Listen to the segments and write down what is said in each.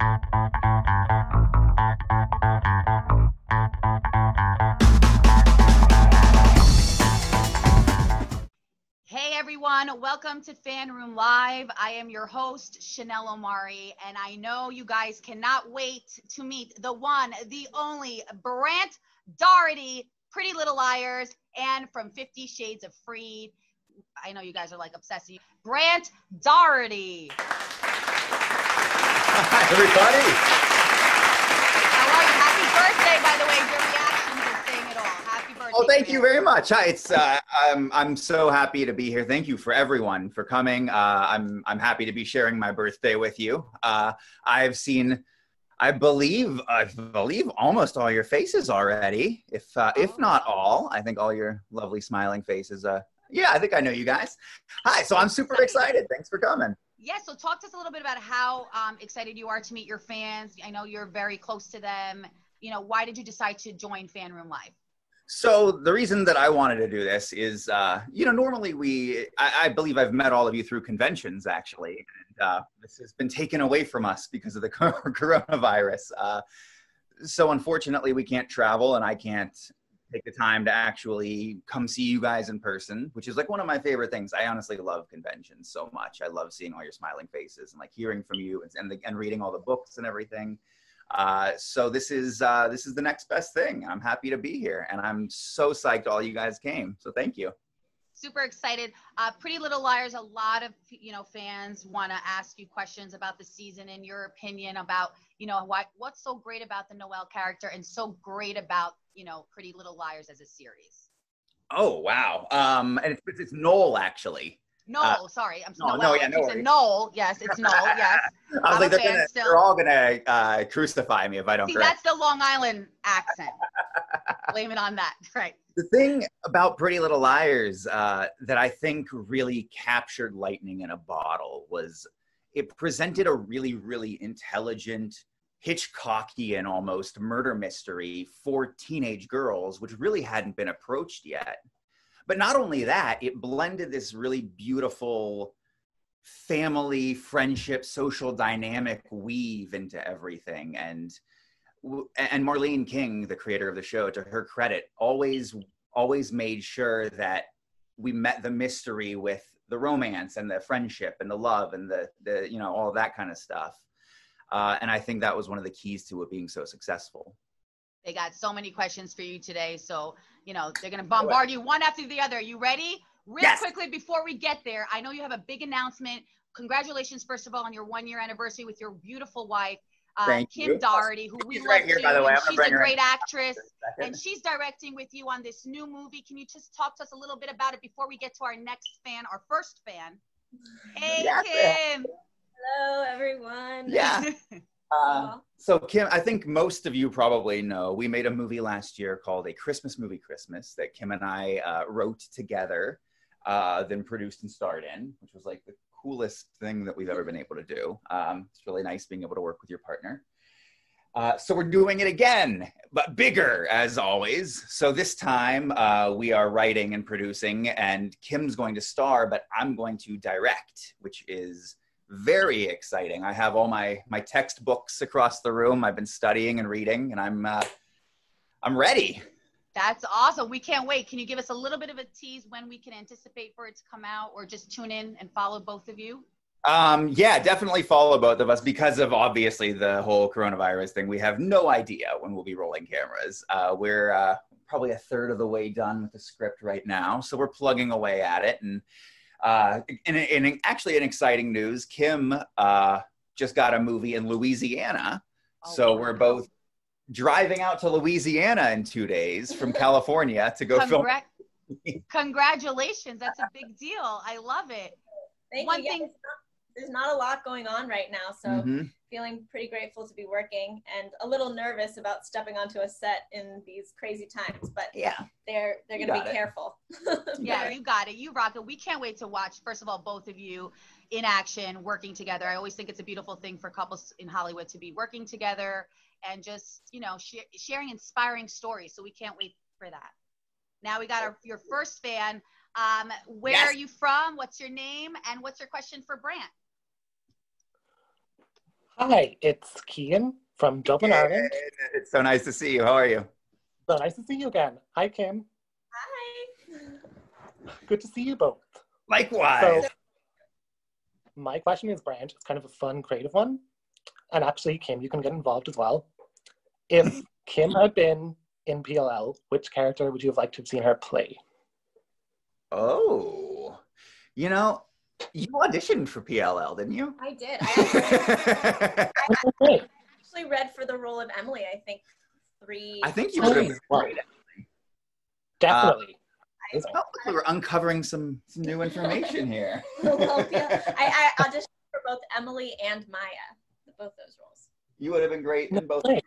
Hey everyone, welcome to FanRoom Live. I am your host, Chanel Omari, and I know you guys cannot wait to meet the one, the only Brant Daugherty, Pretty Little Liars, and from 50 Shades of Freed. I know you guys are like obsessed. Brant Daugherty. Hi, everybody. How are you? Happy birthday, by the way. Your reactions are saying it all. Happy birthday. Oh, thank you very much. Hi, I'm so happy to be here. Thank you for everyone for coming. I'm happy to be sharing my birthday with you. I've seen, I believe almost all your faces already. If not all, I think all your lovely smiling faces. Yeah, I think I know you guys. Hi, so I'm super excited. Thanks for coming. Yeah, so talk to us a little bit about how excited you are to meet your fans. I know you're very close to them. You know, why did you decide to join FanRoom Live? So the reason that I wanted to do this is, normally I believe I've met all of you through conventions, actually. And this has been taken away from us because of the coronavirus. So unfortunately, we can't travel, and I can't take the time to actually come see you guys in person, which is like one of my favorite things. I honestly love conventions so much. I love seeing all your smiling faces and like hearing from you and reading all the books and everything. So this is the next best thing. I'm happy to be here, and I'm so psyched all you guys came. So thank you. Super excited. Pretty Little Liars, a lot of fans want to ask you questions about the season and your opinion about what's so great about the Noelle character and so great about Pretty Little Liars as a series. Oh wow. And it's Noel actually. Noel, sorry, I'm no, Noelle. yeah, no It's Noel. Yes, it's Noel. Yes. I was like, they're all gonna crucify me if I don't. See, that's the Long Island accent. Blame it on that, right? The thing about Pretty Little Liars that I think really captured lightning in a bottle was it presented a really, really intelligent, Hitchcockian almost murder mystery for teenage girls, which really hadn't been approached yet. But not only that, it blended this really beautiful family, friendship, social dynamic weave into everything. And Marlene King, the creator of the show, to her credit, always made sure that we met the mystery with the romance and the friendship and the love and the all of that kind of stuff. And I think that was one of the keys to it being so successful. They got so many questions for you today. So, they're going to bombard you one after the other. Are you ready? Real quickly, before we get there, I know you have a big announcement. Congratulations, first of all, on your 1-year anniversary with your beautiful wife, Kim Daugherty, who we love too. By the way, she's a great actress, and she's directing with you on this new movie. Can you just talk to us a little bit about it before we get to our next fan, our first fan? Hey, Kim. Hello, everyone. Yeah. So Kim, I think most of you probably know, we made a movie last year called A Christmas Movie Christmas that Kim and I wrote together, then produced and starred in, which was like the coolest thing that we've ever been able to do. It's really nice being able to work with your partner. So we're doing it again, but bigger as always. So this time we are writing and producing, and Kim's going to star, but I'm going to direct, which is very exciting. I have all my textbooks across the room. I've been studying and reading, and I'm ready. That's awesome. We can't wait. Can you give us a little bit of a tease when we can anticipate for it to come out, or just tune in and follow both of you? Yeah, definitely follow both of us because of obviously the whole coronavirus thing. We have no idea when we'll be rolling cameras. We're probably a third of the way done with the script right now, so we're plugging away at it. And actually, in exciting news, Kim just got a movie in Louisiana. Oh, so we're both driving out to Louisiana in 2 days from California to go film. Congratulations. That's a big deal. I love it. Thank you. Yeah, there's not a lot going on right now, so feeling pretty grateful to be working and a little nervous about stepping onto a set in these crazy times, but yeah, they're going to be careful. Yeah, you got it. You rock it. We can't wait to watch, first of all, both of you in action, working together. I always think it's a beautiful thing for couples in Hollywood to be working together and just, sharing inspiring stories. So we can't wait for that. Now we got your first fan. Where are you from? What's your name? And what's your question for Brant? Hi, it's Cian from Dublin, Ireland. It's so nice to see you. How are you? So nice to see you again. Hi, Kim. Hi. Good to see you both. Likewise. So, my question is, Brant, it's kind of a fun, creative one. And actually, Kim, you can get involved as well. If Kim had been in PLL, which character would you have liked to have seen her play? Oh, you auditioned for PLL, didn't you? I did. I actually read for the role of Emily, I think I think you would have been great. Definitely. I felt like we were uncovering some new information here. Well, yeah, I auditioned for both Emily and Maya, both those roles. You would have been great in both. Didn't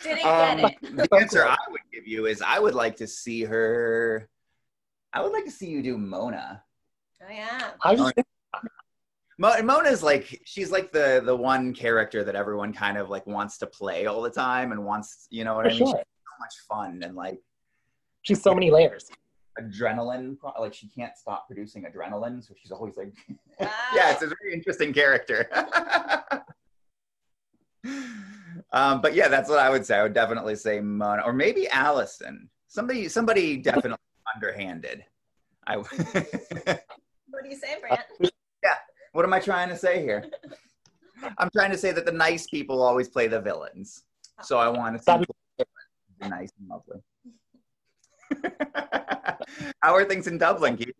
get it. The answer I would give you is I would like to see you do Mona. Oh yeah. Mona's she's like the one character that everyone kind of like wants to play all the time and wants, you know what I mean? Sure. She's so much fun and she's so many layers. Adrenaline, she can't stop producing adrenaline, so she's always like yeah, it's a very interesting character. But yeah, that's what I would say. I would definitely say Mona, or maybe Allison. Somebody definitely underhanded. What do you say, Brant? Yeah. What am I trying to say here? I'm trying to say that the nice people always play the villains. So I want to see people be nice and lovely. How are things in Dublin, Keith?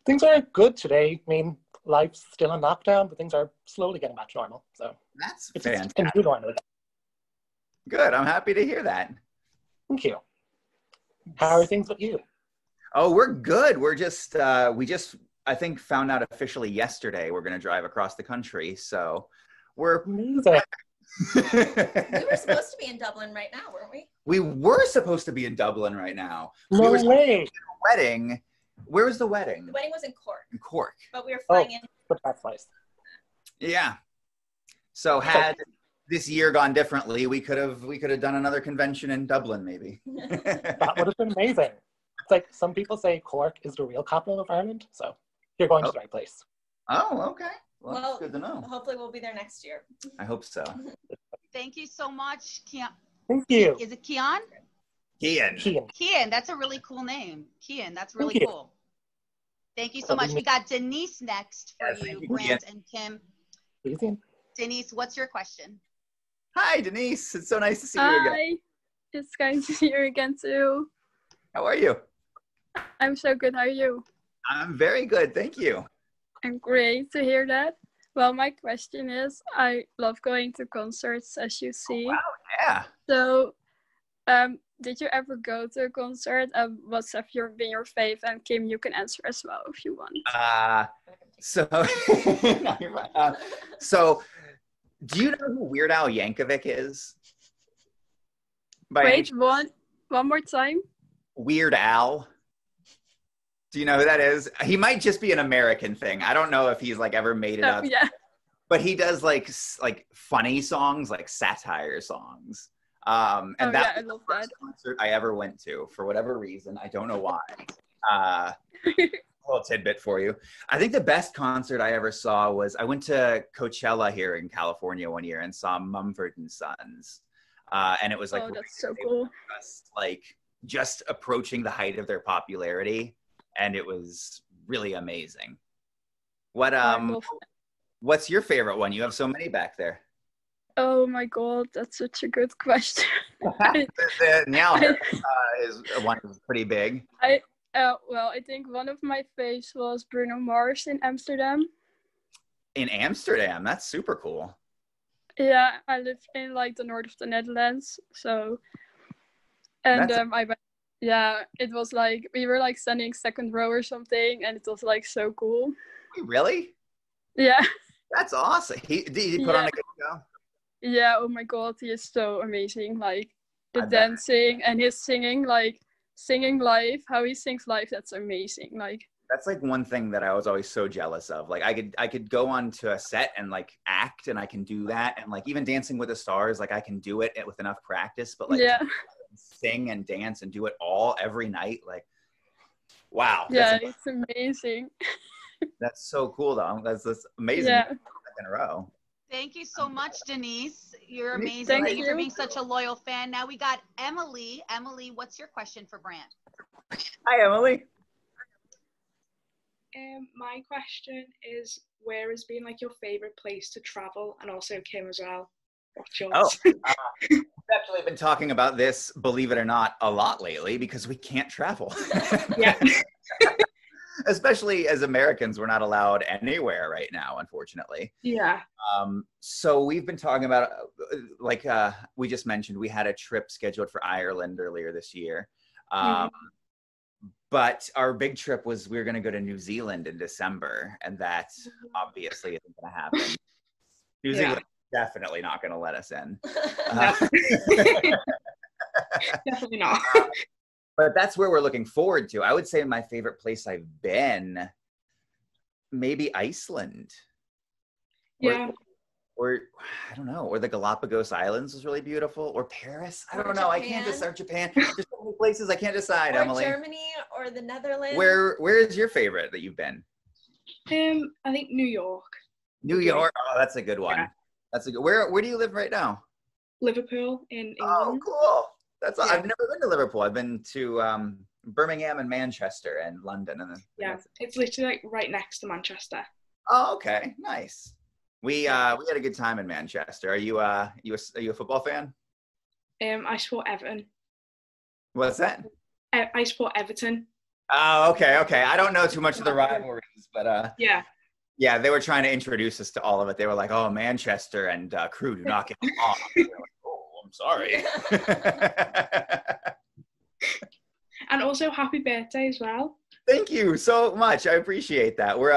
Things are good today. I mean, life's still in lockdown, but things are slowly getting back to normal. So that's it's fantastic. a new normal. Good. I'm happy to hear that. Thank you. How are things with you? Oh, we're good. We're just I think found out officially yesterday we're going to drive across the country. So we're amazing. We were supposed to be in Dublin right now, weren't we? We were supposed to be in Dublin right now. No way. A wedding. Where was the wedding? The wedding was in Cork. In Cork. But we were flying in. That's nice. Yeah. So had this year gone differently, we could have done another convention in Dublin, maybe. That would have been amazing. It's like some people say Cork is the real capital of Ireland, so you're going to the right place. Oh, okay. Well, that's good to know. Hopefully we'll be there next year. I hope so. Thank you so much, Kian. Thank you. Is it Kian? Kian. That's a really cool name. Kian, that's really cool. Thank you so much. We got Denise next for you, Brant and Kim. Easy. Denise, what's your question? Hi, Denise. It's so nice to see you again. Hi. It's nice to see you again, too. How are you? I'm so good. How are you? I'm very good. Thank you. I'm great to hear that. Well, my question is, I love going to concerts, as you see. Oh, wow, yeah. So, did you ever go to a concert? What's been your fave? And Kim, you can answer as well if you want. So do you know who Weird Al Yankovic is? Wait, one more time. Weird Al. Do you know who that is? He might just be an American thing. I don't know if he's ever made it up. Yeah. But he does like funny songs, like satire songs. And I love that concert I ever went to for whatever reason. I don't know why. A little tidbit for you. I think the best concert I ever saw was I went to Coachella here in California one year and saw Mumford and Sons. And it was that's so cool. Just approaching the height of their popularity. And it was really amazing. What's your favorite one? You have so many back there. Oh my God, that's such a good question. The Meow is one pretty big. I think one of my faves was Bruno Mars in Amsterdam. In Amsterdam, that's super cool. Yeah, I live in the north of the Netherlands, so and it was we were standing second row or something, and it was so cool. Really? Yeah. That's awesome. Did he put on a good show? Yeah, oh my God, he is so amazing. The dancing and his singing, singing live, how he sings live, that's amazing. That's one thing that I was always so jealous of. I could go on to a set and act, and I can do that, and even Dancing with the Stars, I can do it with enough practice, but sing and dance and do it all every night, wow. Yeah, it's amazing. That's so cool though. That's amazing. Yeah. in a row. Thank you so much, Denise. You're amazing. Thank you for you. being such a loyal fan. Now we got Emily. Emily, what's your question for Brant? Hi, Emily. My question is, where has been like your favorite place to travel, and also Kim as well? What's yours? Oh, we've actually been talking about this, believe it or not, a lot lately because we can't travel. Yeah. Especially as Americans, we're not allowed anywhere right now, unfortunately. Yeah. So we've been talking about, like we just mentioned, we had a trip scheduled for Ireland earlier this year. But our big trip was we were going to go to New Zealand in December, and that obviously isn't going to happen. New Zealand is definitely not going to let us in. Definitely not. But that's where we're looking forward to. I would say my favorite place I've been, maybe Iceland. Yeah. Or I don't know, or the Galapagos Islands was really beautiful, or Paris. I don't know. Japan. I can't decide. Japan. There's so many places I can't decide, or Emily. Germany or the Netherlands. Where is your favorite that you've been? I think New York. New York. Oh, that's a good one. Yeah. That's a good. Where do you live right now? Liverpool in England. Oh, cool. That's I've never been to Liverpool. I've been to Birmingham and Manchester and London, and then it's literally like right next to Manchester. Oh, okay, nice. We had a good time in Manchester. Are you a football fan? I support Everton. What's that? I support Everton. Oh, okay. I don't know too much of the rivalries, but yeah, they were trying to introduce us to all of it. They were like, "Oh, Manchester and Crew do not get along." We were like, "Oh, I'm sorry." And also, happy birthday as well. Thank you so much. I appreciate that. We're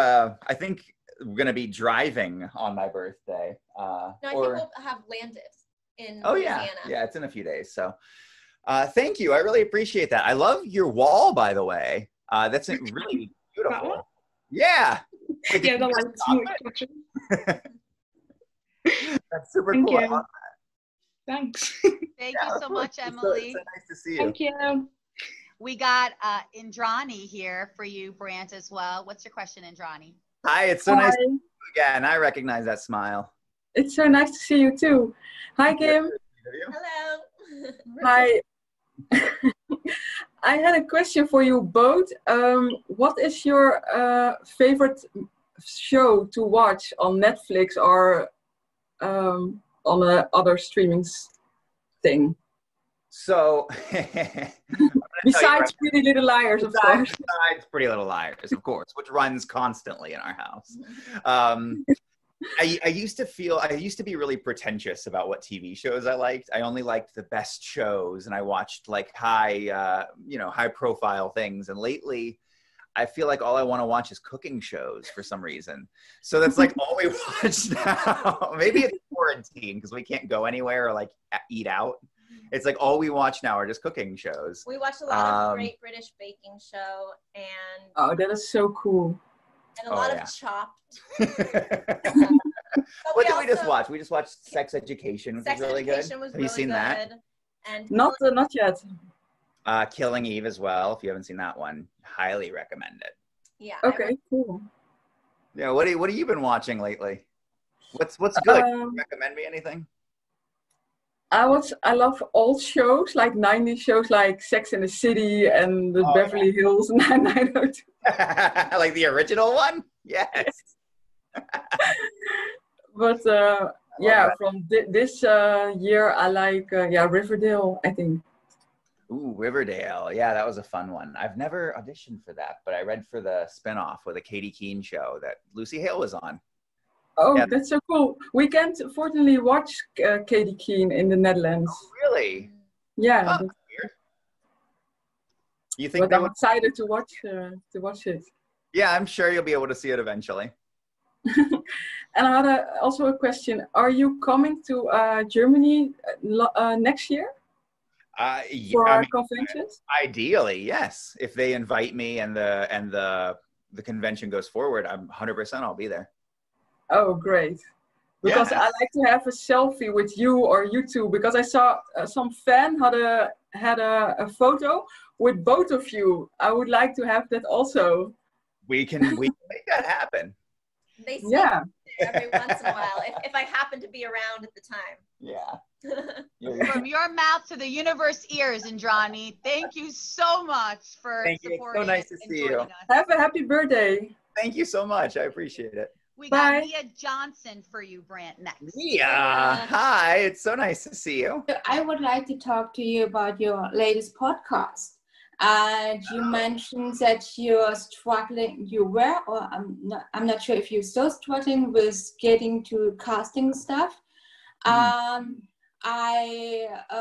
I think we're gonna be driving on my birthday. No, I think we'll have landed in Louisiana. Yeah, it's in a few days. So thank you. I really appreciate that. I love your wall, by the way. That's really beautiful. Yeah. Wait, yeah, the lights. That's super Thank cool. You. I love that. Thanks. Thank you so much, Emily. It's so nice to see you. Thank you. We got Indrani here for you, Brant, as well. What's your question, Indrani? Hi, it's so nice to see you again. I recognize that smile. It's so nice to see you too. Hi, Kim. Hello. Hi. I had a question for you both. What is your favorite show to watch on Netflix or on other streaming thing? So, besides Pretty Little Liars, of course. Besides Pretty Little Liars, of course, which runs constantly in our house. I used to be really pretentious about what TV shows I liked. I only liked the best shows, and I watched like high profile things. And lately, I feel like all I want to watch is cooking shows for some reason. So that's like all we watch now. Maybe it's quarantine because we can't go anywhere or like eat out. It's like all we watch now are just cooking shows. We watched a lot of Great British Baking Show and oh, that is so cool. And a lot of Chopped. What did we just watch? We just watched Sex Education, which was really good. Have you seen that? And not yet. Killing Eve as well. If you haven't seen that one, highly recommend it. Yeah. Okay, cool. Yeah. What have you been watching lately? What's good? Recommend me anything? I love old shows, like 90s shows like Sex and the City and the Beverly Hills 902. Like the original one? Yes. But from this year I like Riverdale, I think. Ooh, Riverdale. Yeah, that was a fun one. I've never auditioned for that, but I read for the spinoff with a Katie Keene show that Lucy Hale was on. Oh, yeah. That's so cool. We can't fortunately watch Katie Keene in the Netherlands. Oh, really? Yeah. Oh, you think? But I'm excited to watch it. Yeah, I'm sure you'll be able to see it eventually. And I had also a question. Are you coming to Germany next year? For our conventions? Ideally, yes. If they invite me and the convention goes forward, I'm 100%. I'll be there. Oh, great. Because I like to have a selfie with you or you two, because I saw some fan had a photo with both of you. I would like to have that also. We can make that happen. They every once in a while if I happen to be around at the time. Yeah. From your mouth to the universe ears, Indrani. Thank you so much for supporting. So nice to see you. Us. Have a happy birthday. Thank you so much. I appreciate it. We Bye. got Mia Johnson for you, Brant, next. Mia, hi. It's so nice to see you. I would like to talk to you about your latest podcast. And you mentioned that you're struggling, or I'm not sure if you're still struggling with getting to casting stuff. I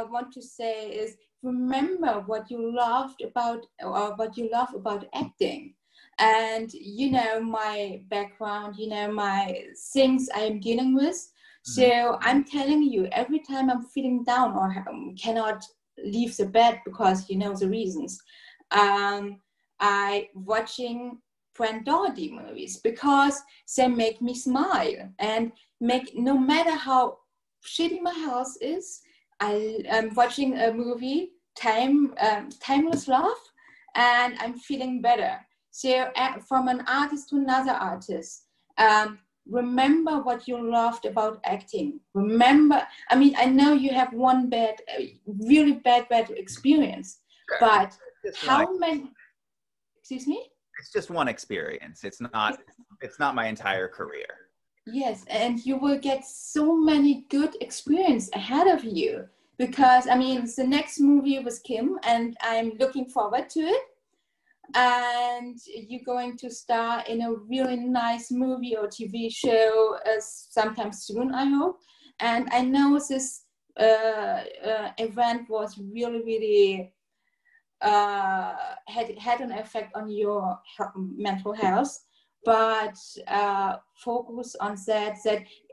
want to say is remember what you loved about, or what you love about acting. And you know my background, you know my things I am dealing with. So I'm telling you, every time I'm feeling down or cannot leave the bed because you know the reasons, I watching Brant Daugherty movies because they make me smile and make, no matter how shitty my house is, I'm watching a movie, Timeless Love, and I'm feeling better. So from an artist to another artist, remember what you loved about acting. Remember, I mean, I know you have one really bad experience, but how many, excuse me? It's just one experience. It's not my entire career. Yes, and you will get so many good experience ahead of you because, I mean, the next movie was Kim and I'm looking forward to it. And you're going to star in a really nice movie or TV show sometime soon, I hope. And I know this event was really had an effect on your mental health, but focus on that.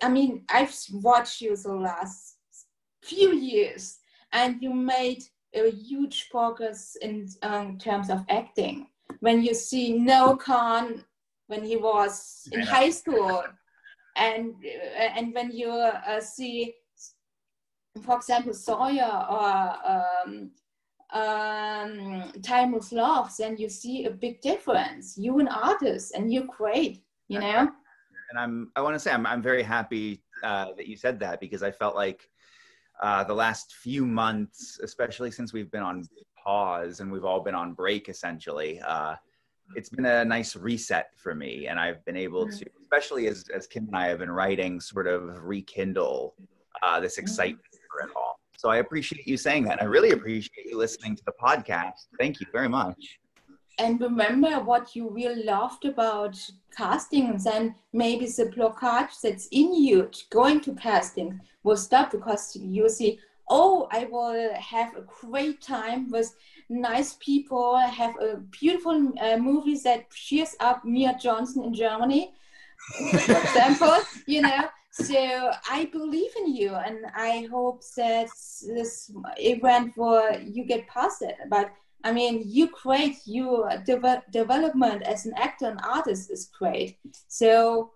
I mean, I've watched you the last few years, and you made a huge progress in terms of acting. When you see Noah Khan when he was in high school, and when you see, for example, Sawyer or Timeless Love, then you see a big difference. You're an artist, and you're great, you know. And I want to say I'm very happy that you said that, because I felt like the last few months, especially since we've been on pause and we've all been on break essentially, it's been a nice reset for me, and I've been able to, especially as Kim and I have been writing, sort of rekindle this excitement for it all. So I appreciate you saying that. I really appreciate you listening to the podcast. Thank you very much. And remember what you really loved about casting, and then maybe the blockage that's in you going to casting will stop, because you see, oh, I will have a great time with nice people, have a beautiful movie that cheers up Mia Johnson in Germany, for example, you know. So I believe in you, and I hope that this event will, you get past it. But I mean, you great, your development as an actor and artist is great. So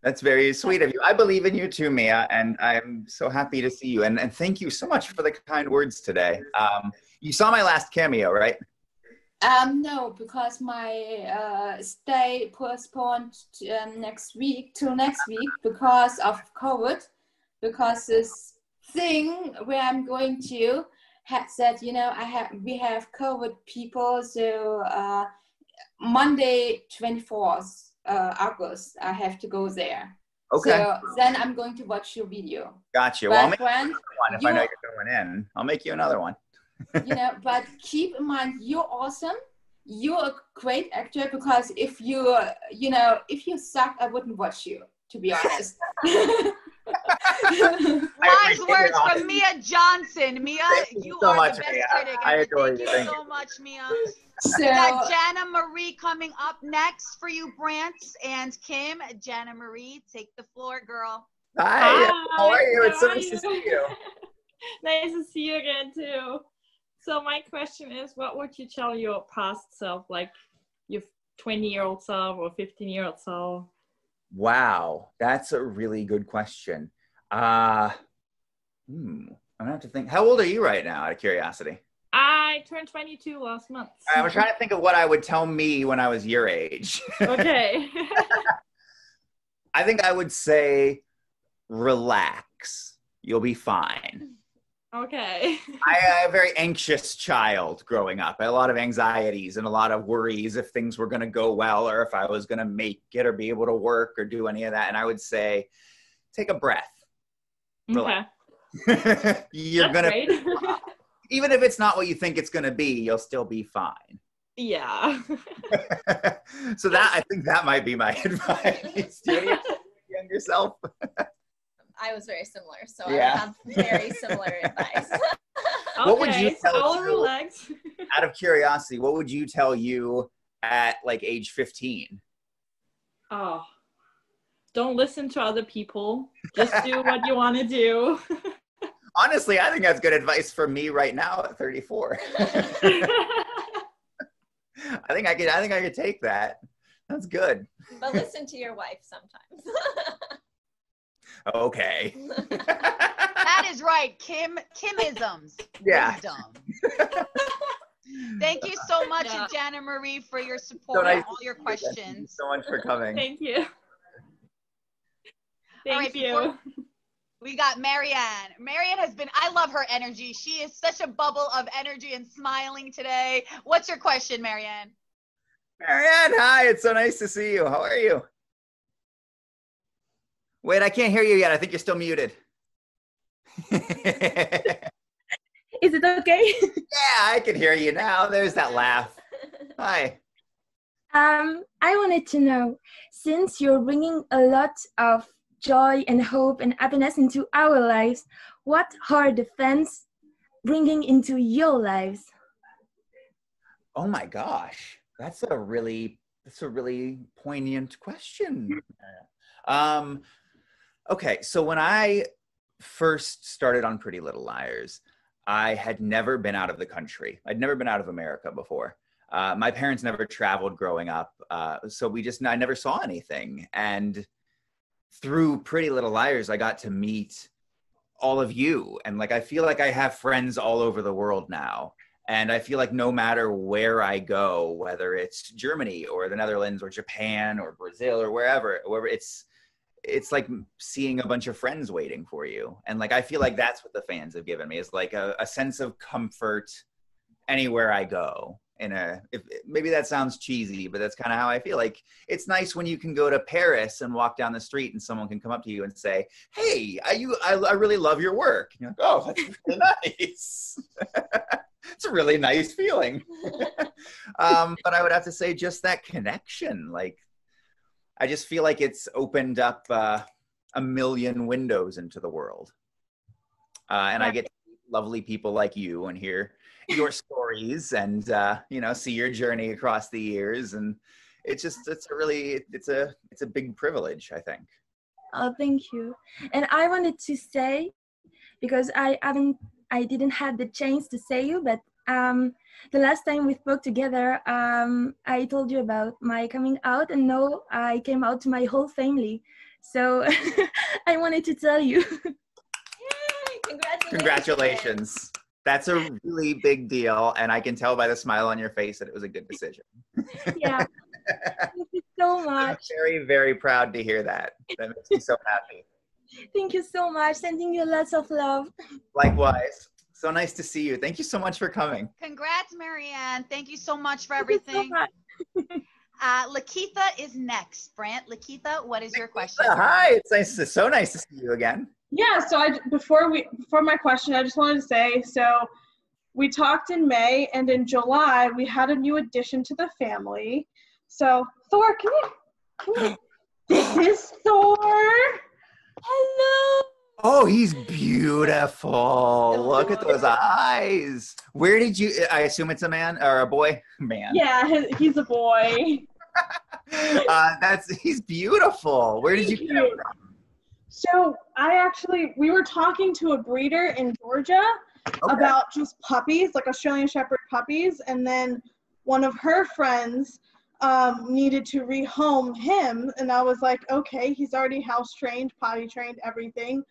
that's very sweet of you. I believe in you too, Mia, and I'm so happy to see you. And thank you so much for the kind words today. You saw my last cameo, right? No, because my stay postponed till next week because of COVID, because this thing where I'm going to had said, you know, we have COVID people, so Monday 24th August I have to go there. Okay. So then I'm going to watch your video. Gotcha. Well, I'll make you another one if I know you're going in. I'll make you another one. You know, but keep in mind, you're awesome. You're a great actor, because if you, you know, if you suck, I wouldn't watch you, to be honest. Wise words from Mia Johnson. Mia, you so are much, the best Mia. critic. I adore Thank you. you so much, Mia. So, we got Jana Marie coming up next for you, Brant and Kim. Jana Marie, take the floor, girl. Hi. How are you? It's so nice to see you. Nice to see you again too. So my question is, what would you tell your past self, like your 20-year-old self or 15-year-old self? Wow, that's a really good question. I'm gonna have to think. How old are you right now, out of curiosity? I turned 22 last month. I was trying to think of what I would tell me when I was your age. Okay. I think I would say relax. You'll be fine. Okay. I am a very anxious child growing up. I had a lot of anxieties and a lot of worries if things were going to go well or if I was going to make it or be able to work or do any of that. And I would say, take a breath. Relax. Okay. You're going to, even if it's not what you think it's going to be, you'll still be fine. Yeah. So that, I think that might be my advice. Do you have younger self? I was very similar, so yeah. I have very similar advice. What would you tell I'll relax. Out of curiosity, what would you tell you at like age 15? Oh, don't listen to other people. Just do what you want to do. Honestly, I think that's good advice for me right now at 34. I think I could take that. That's good. But listen to your wife sometimes. Okay. That is right. Kimisms. Yeah. Wisdom. Thank you so much, Jana Marie, for your support and all your questions. Thank you so much for coming. Thank you. Thank you. We got Marianne. Marianne has been, I love her energy. She is such a bubble of energy and smiling today. What's your question, Marianne? Marianne, hi. It's so nice to see you. How are you? Wait, I can't hear you yet. I think you're still muted. Is it okay? Yeah, I can hear you now. There's that laugh. Hi. I wanted to know, since you're bringing a lot of joy and hope and happiness into our lives, what are the fans bringing into your lives? Oh my gosh, that's a really poignant question. Okay, so when I first started on Pretty Little Liars, I had never been out of the country. I'd never been out of America before. My parents never traveled growing up, so I never saw anything. And through Pretty Little Liars, I got to meet all of you. And like, I feel like I have friends all over the world now. And I feel like no matter where I go, whether it's Germany or the Netherlands or Japan or Brazil or wherever it's like seeing a bunch of friends waiting for you. And like, I feel like that's what the fans have given me, is like a sense of comfort anywhere I go. Maybe that sounds cheesy, but that's kind of how I feel. Like, it's nice when you can go to Paris and walk down the street and someone can come up to you and say, hey, I really love your work. And you're like, oh, that's really nice. It's a really nice feeling. But I would have to say just that connection. Like, I just feel like it's opened up a million windows into the world. And I get to meet lovely people like you and hear your stories and, see your journey across the years. And it's a big privilege, I think. Oh, thank you. And I wanted to say, because I didn't have the chance to say you, but the last time we spoke together, I told you about my coming out, and now I came out to my whole family. So I wanted to tell you. Yay! Congratulations. That's a really big deal, and I can tell by the smile on your face that it was a good decision. Yeah. Thank you so much. I'm very, very proud to hear that. That makes me so happy. Thank you so much. Sending you lots of love. Likewise. So nice to see you. Thank you so much for coming. Congrats, Marianne. Thank you so much for everything. Lakeitha is next. Brant, Lakeitha, what is your question? Hi, it's so nice to see you again. Yeah, so before my question, I just wanted to say, so we talked in May, and in July we had a new addition to the family. So Thor, come here. This is Thor. Hello. Oh, he's beautiful. Look at those eyes. Where did you, I assume it's a man or a boy? Man. Yeah, he's a boy. He's beautiful. Where did you get him from? So we were talking to a breeder in Georgia about just puppies, like Australian Shepherd puppies. And then one of her friends needed to rehome him. And I was like, okay, he's already house trained, potty trained, everything.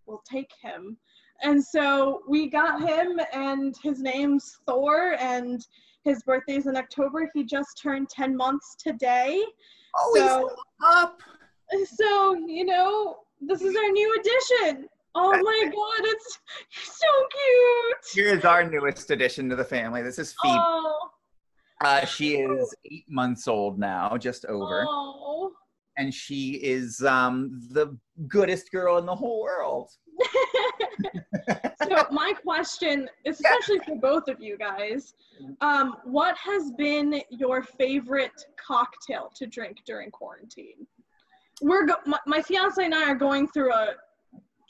We'll take him. And so we got him, and his name's Thor, and his birthday's in October. He just turned 10 months today. Oh, he's up. So, you know, this is our new addition. Oh my God, it's so cute. Here is our newest addition to the family. This is Phoebe. Oh. She is 8 months old now, just over. Oh. And she is the goodest girl in the whole world. So my question, especially for both of you guys, what has been your favorite cocktail to drink during quarantine? My fiance and I are going through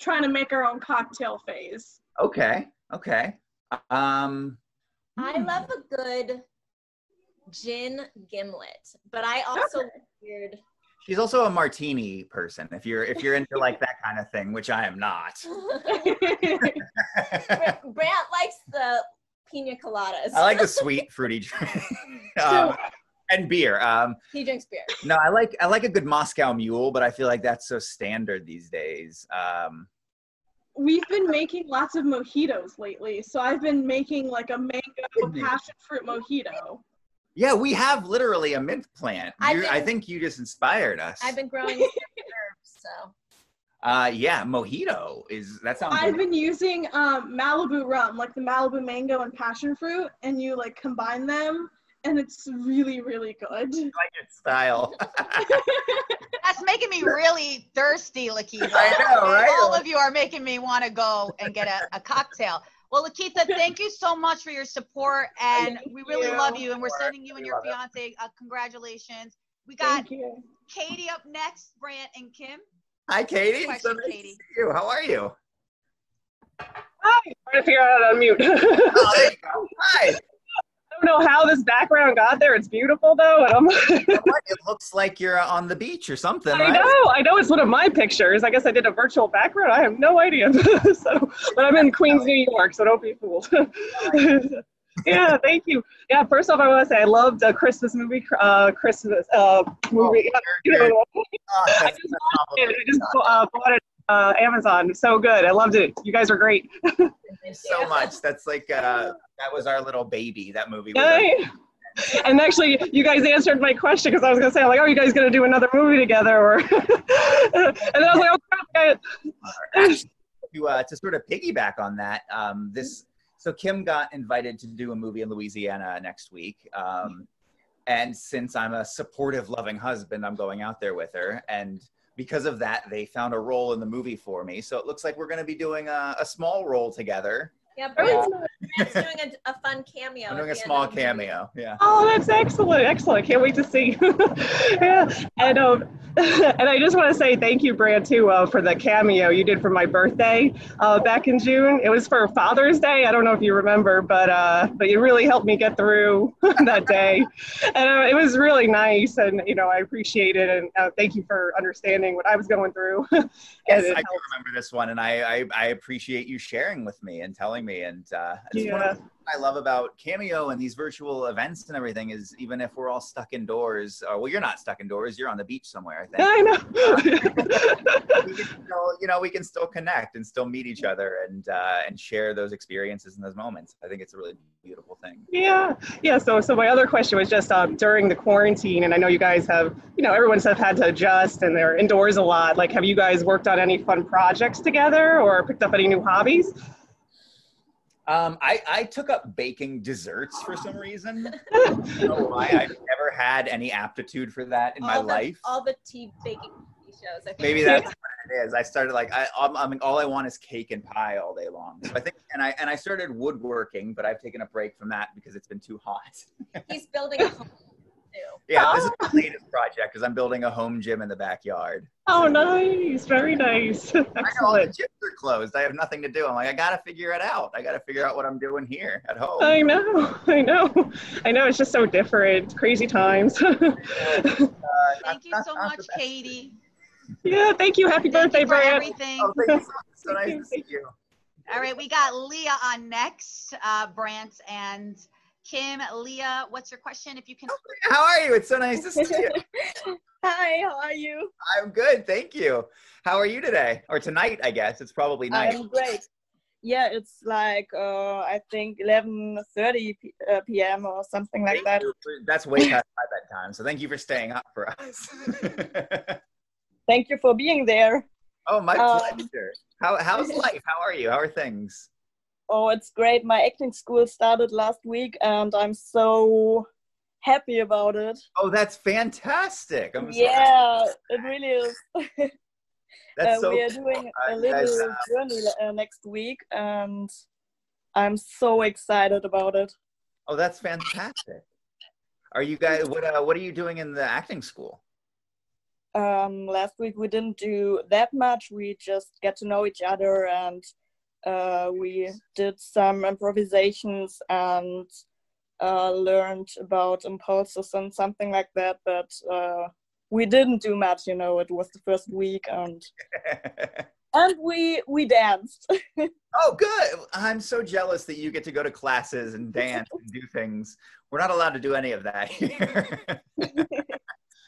trying to make our own cocktail phase. Okay. I love a good gin gimlet, but I also weird. She's also a martini person. If you're into like that kind of thing, which I am not. Brant likes the pina coladas. I like the sweet fruity drink. And beer. He drinks beer. No, I like a good Moscow Mule, but I feel like that's so standard these days. We've been making lots of mojitos lately, so I've been making like a mango passion fruit mojito. Yeah, we have literally a mint plant. I think you just inspired us. I've been growing herbs, so. Yeah, mojito that sounds. I've been using Malibu rum, like the Malibu mango and passion fruit, and you like combine them, and it's really, really good. I like your style. That's making me really thirsty, Lakeitha. I know, right? All of you are making me want to go and get a cocktail. Well, Lakeitha, thank you so much for your support, and we really love you, and we're sending you and your fiance congratulations. We got Katie up next, Brant and Kim. Hi, Katie. So nice to see you. How are you? Hi. I'm trying to figure out how to unmute. Oh, there you go. Hi. I don't know how this background got there. It's beautiful though, and it looks like you're on the beach or something. I know it's one of my pictures. I guess I did a virtual background. I have no idea. But I'm in Queens, New York, so don't be fooled. Yeah, thank you. Yeah, first off, I want to say I loved a Christmas movie. I just bought it Amazon. So good. I loved it. You guys are great. Thank you so much. That's like that was our little baby. That movie was and actually, you guys answered my question because I was going to say, like, are you guys going to do another movie together? Or and then I was like, oh, to sort of piggyback on that, so Kim got invited to do a movie in Louisiana next week. And since I'm a supportive, loving husband, I'm going out there with her. And because of that, they found a role in the movie for me. So it looks like we're going to be doing a small role together. Yeah, Brant's doing a fun cameo. I'm doing a small cameo. Yeah. Oh, that's excellent! Excellent. Can't wait to see. Yeah, and I just want to say thank you, Brant, too, for the cameo you did for my birthday back in June. It was for Father's Day. I don't know if you remember, but you really helped me get through that day, and it was really nice. And I appreciate it, and thank you for understanding what I was going through. Yes, I do remember this one, and I appreciate you sharing with me and telling me. And one of the things I love about Cameo and these virtual events and everything is even if we're all stuck indoors, well, you're not stuck indoors, you're on the beach somewhere, I think. I know. we can still connect and still meet each other and share those experiences and those moments. I think it's a really beautiful thing. Yeah. So my other question was just during the quarantine, and I know you guys have, everyone's had to adjust and they're indoors a lot. Like, have you guys worked on any fun projects together or picked up any new hobbies? I took up baking desserts for some reason. I don't know why. I've never had any aptitude for that in my life. All the tea baking shows. I think. Maybe that's what it is. I started all I want is cake and pie all day long. So I think, and I started woodworking, but I've taken a break from that because it's been too hot. He's building a home too. Yeah, this is my latest project because I'm building a home gym in the backyard. Oh, nice. Very nice. I know all the gyms are closed. I have nothing to do. I'm like, I got to figure it out. I got to figure out what I'm doing here at home. I know. It's just so different. Crazy times. Thank you so much, Katie. Yeah, thank you. Happy birthday, for Brant. everything. Oh, thank you so nice to see you. All right, we got Leah on next, Brant and Kim. Leah, what's your question? If you can. How are you? It's so nice to see you. Hi, how are you? I'm good, thank you. How are you today? Or tonight, I guess. It's probably night. I'm great. Yeah, it's like, I think 11:30 p.m. or something like that. That's way past my bedtime, so thank you for staying up for us. thank you for being there. Oh, my pleasure. How's life? How are you? How are things? Oh, it's great. My acting school started last week, and I'm so happy about it. Oh, that's fantastic. Yeah, it really is. That's so we are cool. doing a little journey next week, and I'm so excited about it. Oh, that's fantastic. Are you guys, what are you doing in the acting school? Last week we didn't do that much. We just get to know each other, and we did some improvisations and learned about impulses and something like that. But we didn't do much, you know. It was the first week, and we danced. Oh, good. I'm so jealous that you get to go to classes and dance and do things. We're not allowed to do any of that here.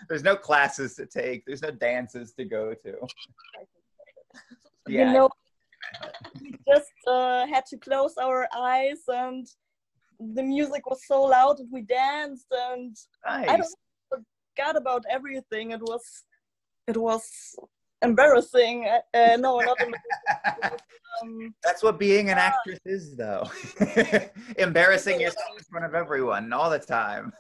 There's no classes to take. There's no dances to go to. Yeah. You know, we just had to close our eyes, and the music was so loud that we danced, and nice. I forgot about everything. It was embarrassing. No, not embarrassing. That's what being an actress is, though. Embarrassing yourself in front of everyone all the time.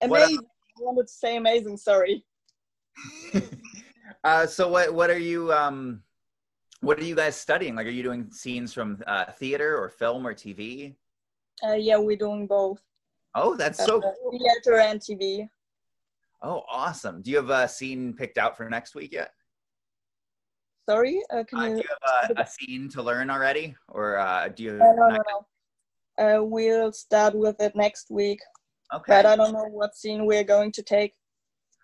Amazing. I wanted to say amazing. Sorry. So what are you guys studying? Like, are you doing scenes from theater or film or TV? Yeah, we're doing both. Oh, that's so cool. Theater and TV. Oh, awesome. Do you have a scene picked out for next week yet? Sorry, do you have a scene to learn already, or do you? No. We'll start with it next week. Okay. But I don't know what scene we're going to take.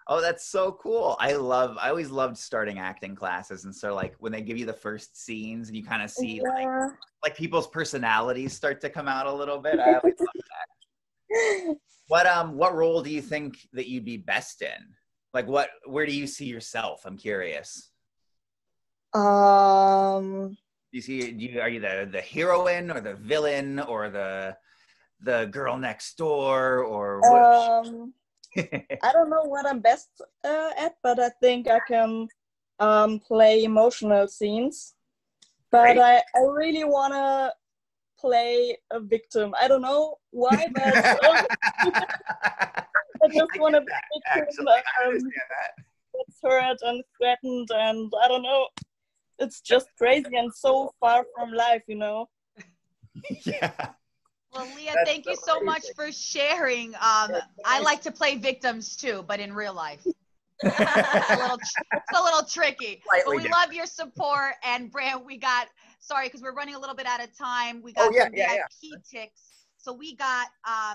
Oh, that's so cool. I always loved starting acting classes, and so like when they give you the first scenes and you kind of see like people's personalities start to come out a little bit. I always love that. What role do you think that you'd be best in? Like where do you see yourself? I'm curious. Are you the heroine or the villain or the girl next door or what? I don't know what I'm best at, but I think I can play emotional scenes. But I really want to play a victim. I don't know why, but I just want to be a victim that's hurt and threatened, and I don't know. It's just crazy and so far from life, you know? Yeah. Well, Leah, thank you so much for sharing. I like to play victims too, but in real life. It's a little tricky. But we love your support. And Brant, sorry, because we're running a little bit out of time. We got some VIP ticks. So we got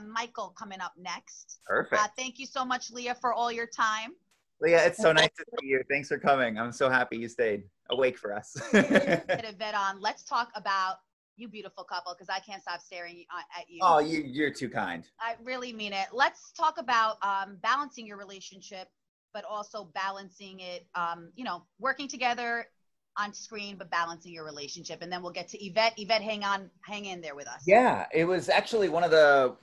Michael coming up next. Perfect. Thank you so much, Leah, for all your time. Leah, it's so nice to see you. Thanks for coming. I'm so happy you stayed awake for us. Get a vet on. Let's talk about you beautiful couple, because I can't stop staring at you. Oh, you're too kind. I really mean it. Let's talk about balancing your relationship, but also balancing it, working together on screen, but balancing your relationship. And then we'll get to Yvette. Yvette, hang in there with us. Yeah, it was actually one of the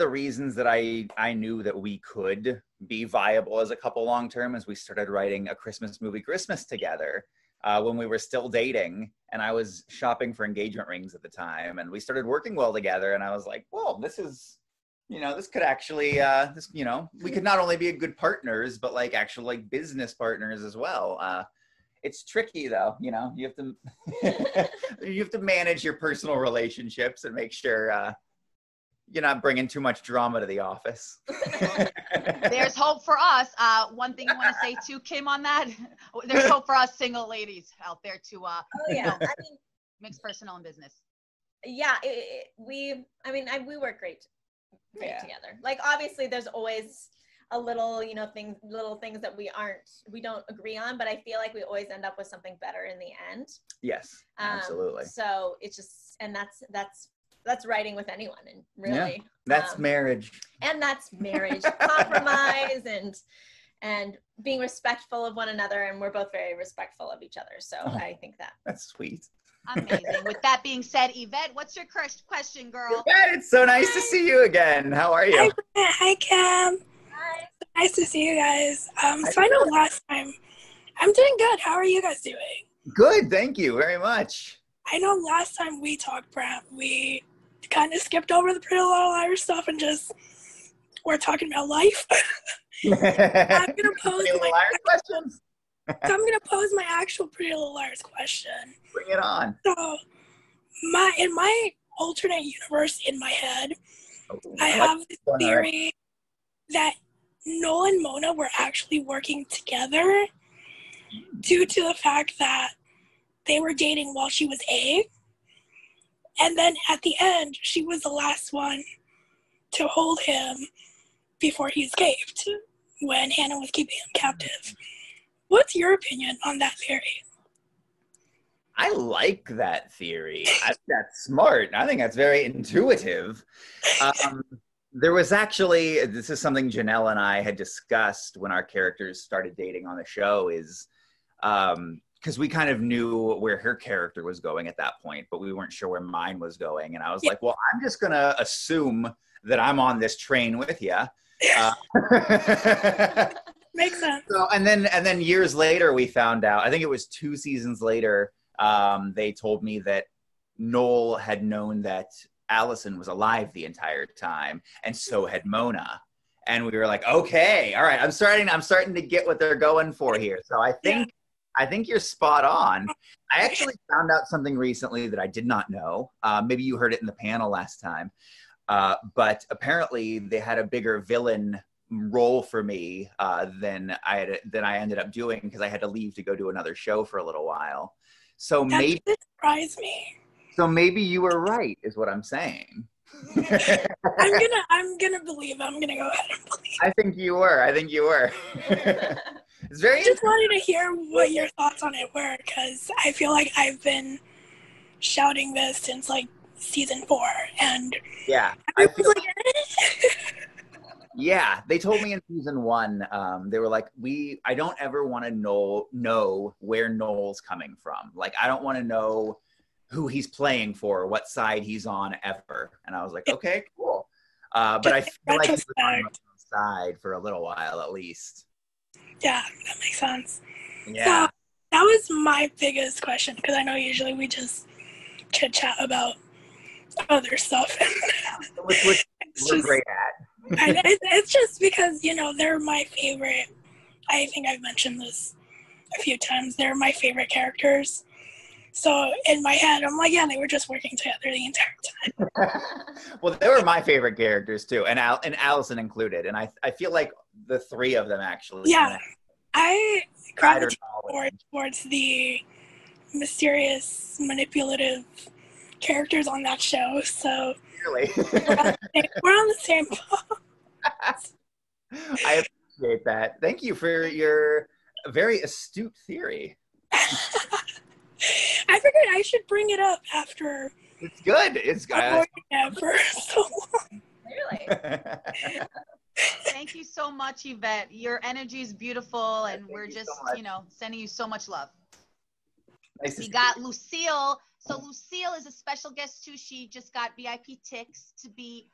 reasons that I knew that we could be viable as a couple long-term is we started writing A Christmas Movie Christmas together. When we were still dating, and I was shopping for engagement rings at the time, and we started working well together, and I was like, well, this is, this could actually, we could not only be good partners, but like actual like business partners as well. It's tricky though, you have to, you have to manage your personal relationships and make sure you're not bringing too much drama to the office. There's hope for us. One thing you want to say to Kim on that? There's hope for us single ladies out there to mix personal and business. Yeah, we work great together. Like obviously there's always a little, little things that we don't agree on, but I feel like we always end up with something better in the end. Yes, absolutely. So it's just, and that's writing with anyone, and really that's marriage. And that's marriage. Compromise and being respectful of one another, and we're both very respectful of each other. So I think that's sweet. Amazing. With that being said, Yvette, what's your question, girl? Yvette, it's so nice to see you again. How are you? Hi, Cam. Nice to see you guys. So I know last time, I'm doing good. How are you guys doing? Good, thank you very much. I know last time we talked, Brant, we kind of skipped over the Pretty Little Liars stuff and just we're talking about life. I'm gonna pose questions. So I'm gonna pose my actual Pretty Little Liars question. Bring it on. So, in my alternate universe in my head, I like have this theory that Noel and Mona were actually working together due to the fact that they were dating while she was A. And then at the end, she was the last one to hold him before he escaped when Hannah was keeping him captive. What's your opinion on that theory? I like that theory. I think that's smart. I think that's very intuitive. There was actually, this is something Janelle and I had discussed when our characters started dating on the show, is because we kind of knew where her character was going at that point, but we weren't sure where mine was going. And I was like, well, I'm just going to assume that I'm on this train with you. Makes sense. So, and then years later, we found out, I think it was 2 seasons later, they told me that Noel had known that Allison was alive the entire time, and so had Mona. And we were like, okay, all right, I'm starting to get what they're going for here. So I think you're spot on. I actually found out something recently that I did not know. Maybe you heard it in the panel last time. But apparently they had a bigger villain role for me than I ended up doing, because I had to leave to go do another show for a little while. So that maybe surprised me. So maybe you were right, is what I'm saying. I'm gonna believe. I'm gonna go ahead and believe. I think you were. It's very. I just wanted to hear what your thoughts on it were, because I feel like I've been shouting this since like season 4, and yeah, I was like, yeah, they told me in season 1, they were like, I don't ever want to know where Noel's coming from. Like, I don't want to know who he's playing for, what side he's on ever. And I was like, okay, cool. But I feel like he was on the side for a little while at least. Yeah, that makes sense. Yeah. So, that was my biggest question, because I know usually we just chit chat about other stuff. Which we're great at. It's just because, they're my favorite. I think I've mentioned this a few times. They're my favorite characters. So in my head, I'm like, yeah, they were just working together the entire time. Well, they were my favorite characters too, and Allison included. And I feel like the 3 of them actually. Yeah, I gravitate towards the mysterious, manipulative characters on that show. So really, we're on the same boat. I appreciate that. Thank you for your very astute theory. I figured I should bring it up after. It's good. It's good. For so long. Really? Thank you so much, Yvette. Your energy is beautiful, and we're just, sending you so much love. Nice we got Lucille. So Lucille is a special guest too. She just got VIP tickets to be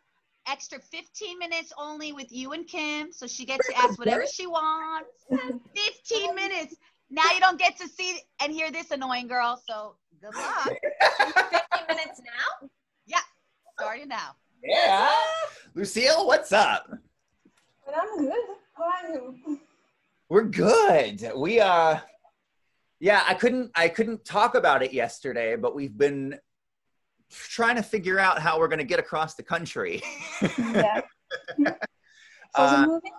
extra 15 minutes only with you and Kim. So she gets to ask whatever she wants. 15 minutes. Now you don't get to see and hear this annoying girl, so good luck. 15 minutes now? Yeah, starting now. Yeah. Lucille, what's up? But I'm good. How are you? We're good. We I couldn't talk about it yesterday, but we've been trying to figure out how we're gonna get across the country. Yeah. For the movie?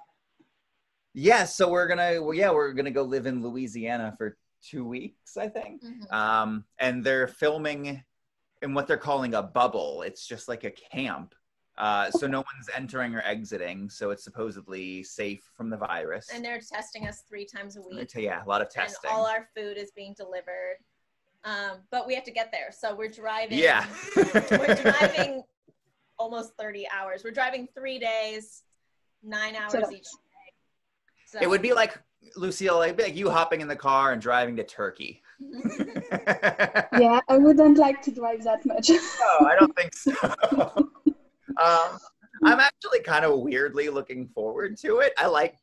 Yeah, so we're gonna go live in Louisiana for 2 weeks, I think. Mm-hmm. And they're filming in what they're calling a bubble. It's just like a camp. So no one's entering or exiting. So it's supposedly safe from the virus. And they're testing us 3 times a week. Yeah, a lot of testing. And all our food is being delivered. But we have to get there. So we're driving. Yeah. We're driving almost 30 hours. We're driving 3 days, 9 hours each day. So. It would be like, Lucille, it'd be like you hopping in the car and driving to Turkey. Yeah, I wouldn't like to drive that much. No, I don't think so. I'm actually kind of weirdly looking forward to it. I like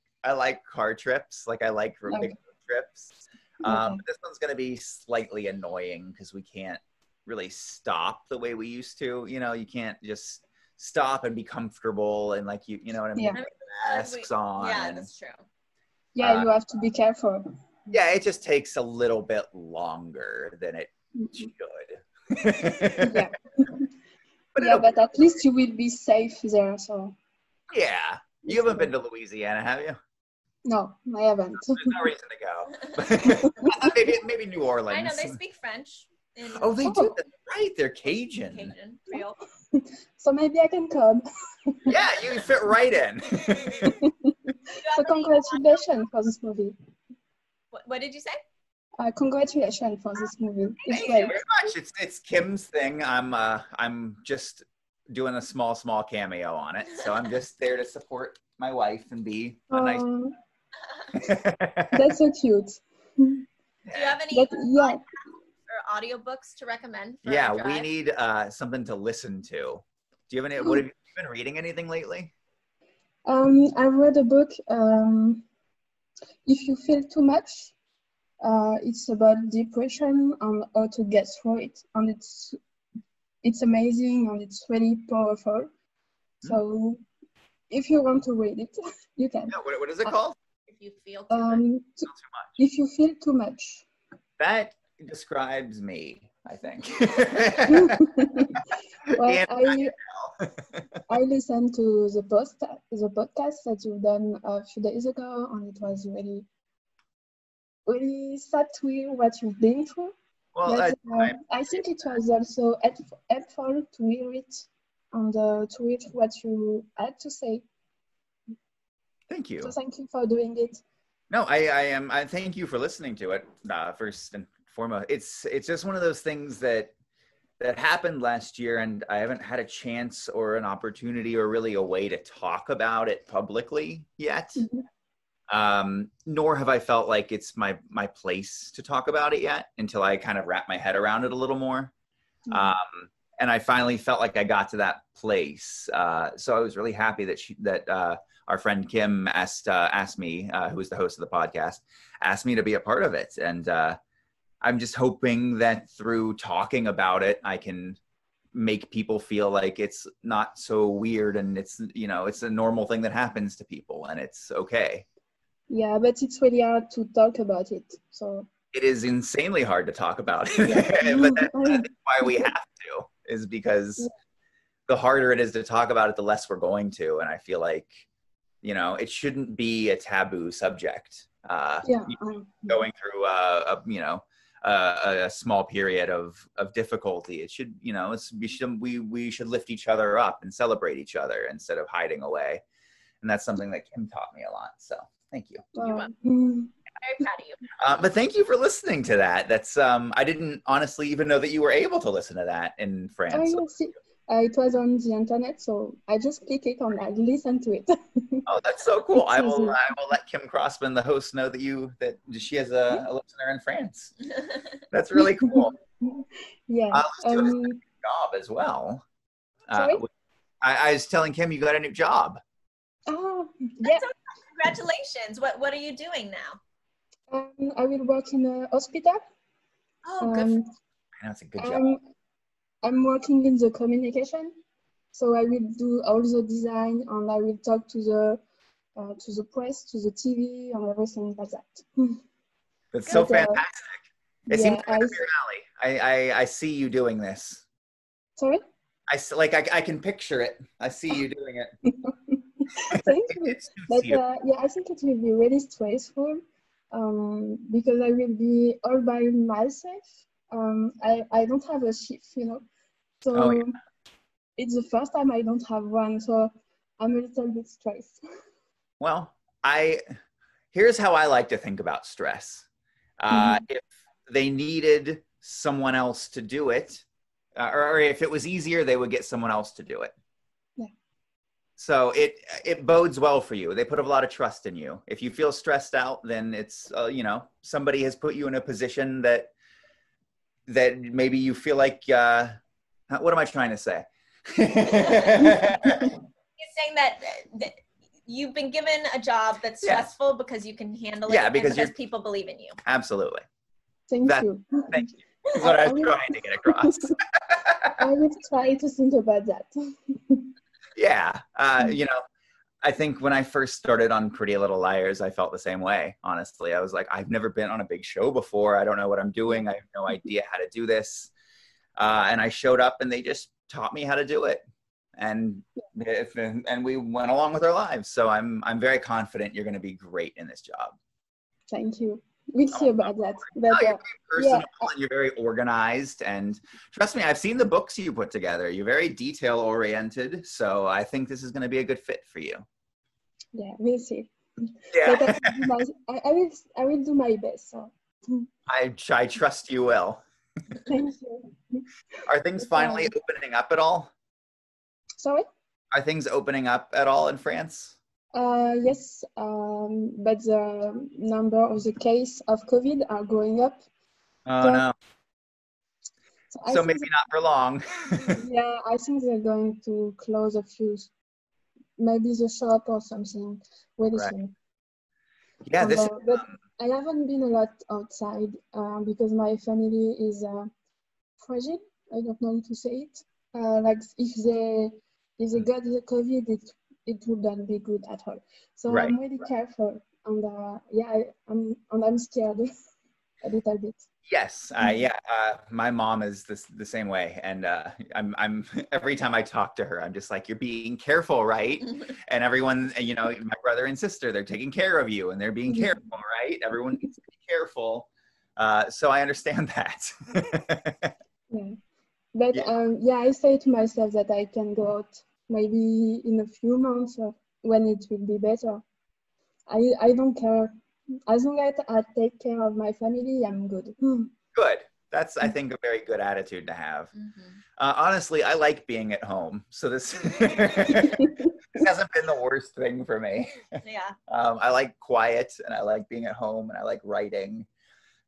car trips. Like I like big road trips. But this one's going to be slightly annoying because we can't really stop the way we used to. You know, you can't just stop and be comfortable and like you know what I mean? Yeah. Masks on. Yeah, that's true. Yeah, you have to be careful. Yeah, it just takes a little bit longer than it should. Yeah. But at least you will be safe there. So. Yeah. You haven't been to Louisiana, have you? No, I haven't. There's no reason to go. maybe New Orleans. I know they speak French. Oh, they do. That's right. They're Cajun. Cajun, Creole. So maybe I can come. Yeah, you fit right in. So congratulations for this movie. What did you say? Congratulations for this movie. It's Thank great. you very much. It's Kim's thing. I'm just doing a small cameo on it. So I'm just there to support my wife and be a nice. That's so cute. Do you have any podcasts or audiobooks to recommend? For Yeah, our drive? we need something to listen to. Do you have any? What have you been reading? Anything lately? I read a book. If you feel too much, it's about depression and how to get through it, and it's amazing and it's really powerful. So if you want to read it, you can. Yeah, what is it called? If you feel too much. If you feel too much. That describes me, I think. Well, I listened to the podcast that you've done a few days ago, and it was really, really sad to hear what you've been through. Well, but, I think it was also helpful to hear it and to read what you had to say. Thank you. So thank you for doing it. No, I thank you for listening to it. First and foremost, it's just one of those things that happened last year, and I haven't had a chance or an opportunity or really a way to talk about it publicly yet. Mm-hmm. Nor have I felt like it's my place to talk about it yet until I kind of wrap my head around it a little more. Mm-hmm. And I finally felt like I got to that place. So I was really happy that our friend Kim asked me, who is the host of the podcast, asked me to be a part of it. And I'm just hoping that through talking about it, I can make people feel like it's not so weird and it's a normal thing that happens to people and it's okay. Yeah, but it's really hard to talk about it. So it is insanely hard to talk about it. Yeah. But that's why we have to, is because the harder it is to talk about it, the less we're going to. And I feel like, it shouldn't be a taboo subject. Going through a small period of difficulty. It should, we should lift each other up and celebrate each other instead of hiding away. And that's something that Kim taught me a lot. So thank you. You're welcome. Very proud of you. But thank you for listening to that. That's I didn't honestly even know that you were able to listen to that in France. It was on the internet, so I just click it and I listen to it. Oh, that's so cool. I will let Kim Crossman, the host, know that she has a listener in France. That's really cool. Yeah. Let's do a job as well. Sorry? I was telling Kim you got a new job. Oh, yeah. Congratulations. What are you doing now? I will work in a hospital. Oh, good. That's a good job. I'm working in the communication, so I will do all the design and I will talk to the press, to the TV, and everything like that. That's so fantastic. It seems like up your alley. I see you doing this. Sorry? I can picture it. I see you doing it. Thank you. But I think it will be really stressful because I will be all by myself. I don't have a shift, so it's the first time I don't have one, so I'm a little bit stressed. Well, here's how I like to think about stress. If they needed someone else to do it, or if it was easier, they would get someone else to do it. Yeah. So it bodes well for you. They put a lot of trust in you. If you feel stressed out, then it's somebody has put you in a position that maybe you feel like, what am I trying to say? He's saying that you've been given a job that's stressful because you can handle it and because people believe in you. Absolutely. Thank you. Thank you. That's what I was trying to get across. I will try to think about that. Yeah. You know, I think when I first started on Pretty Little Liars, I felt the same way, honestly. I was like, I've never been on a big show before. I don't know what I'm doing. I have no idea how to do this. And I showed up and they just taught me how to do it. And we went along with our lives. So I'm very confident you're going to be great in this job. Thank you. We'll see about that. But, you're very personal and you're very organized. And trust me, I've seen the books you put together. You're very detail oriented. So I think this is going to be a good fit for you. Yeah, we'll see. Yeah. But I will do my best. So. I trust you will. Thank you. Are things finally opening up at all? Sorry? Are things opening up at all in France? Yes, but the number of the case of COVID are going up. Oh, no. So maybe not for long. Yeah, I think they're going to close a few, maybe the shop or something. Wait a second. Yeah, but I haven't been a lot outside because my family is fragile. I don't know how to say it. Like if they got the COVID, it wouldn't be good at all. So I'm really careful, and I'm scared a little bit. Yes, my mom is the same way, and I'm every time I talk to her, I'm just like, you're being careful, right? And everyone, you know, my brother and sister, they're taking care of you, and they're being careful, right? Everyone needs to be careful. So I understand that. Yeah, but I say to myself that I can go out maybe in a few months or when it will be better. I don't care. As long as I take care of my family, I'm good. Good. That's, I think, a very good attitude to have. Honestly, I like being at home. So this, this hasn't been the worst thing for me. Yeah. I like quiet and I like being at home and I like writing.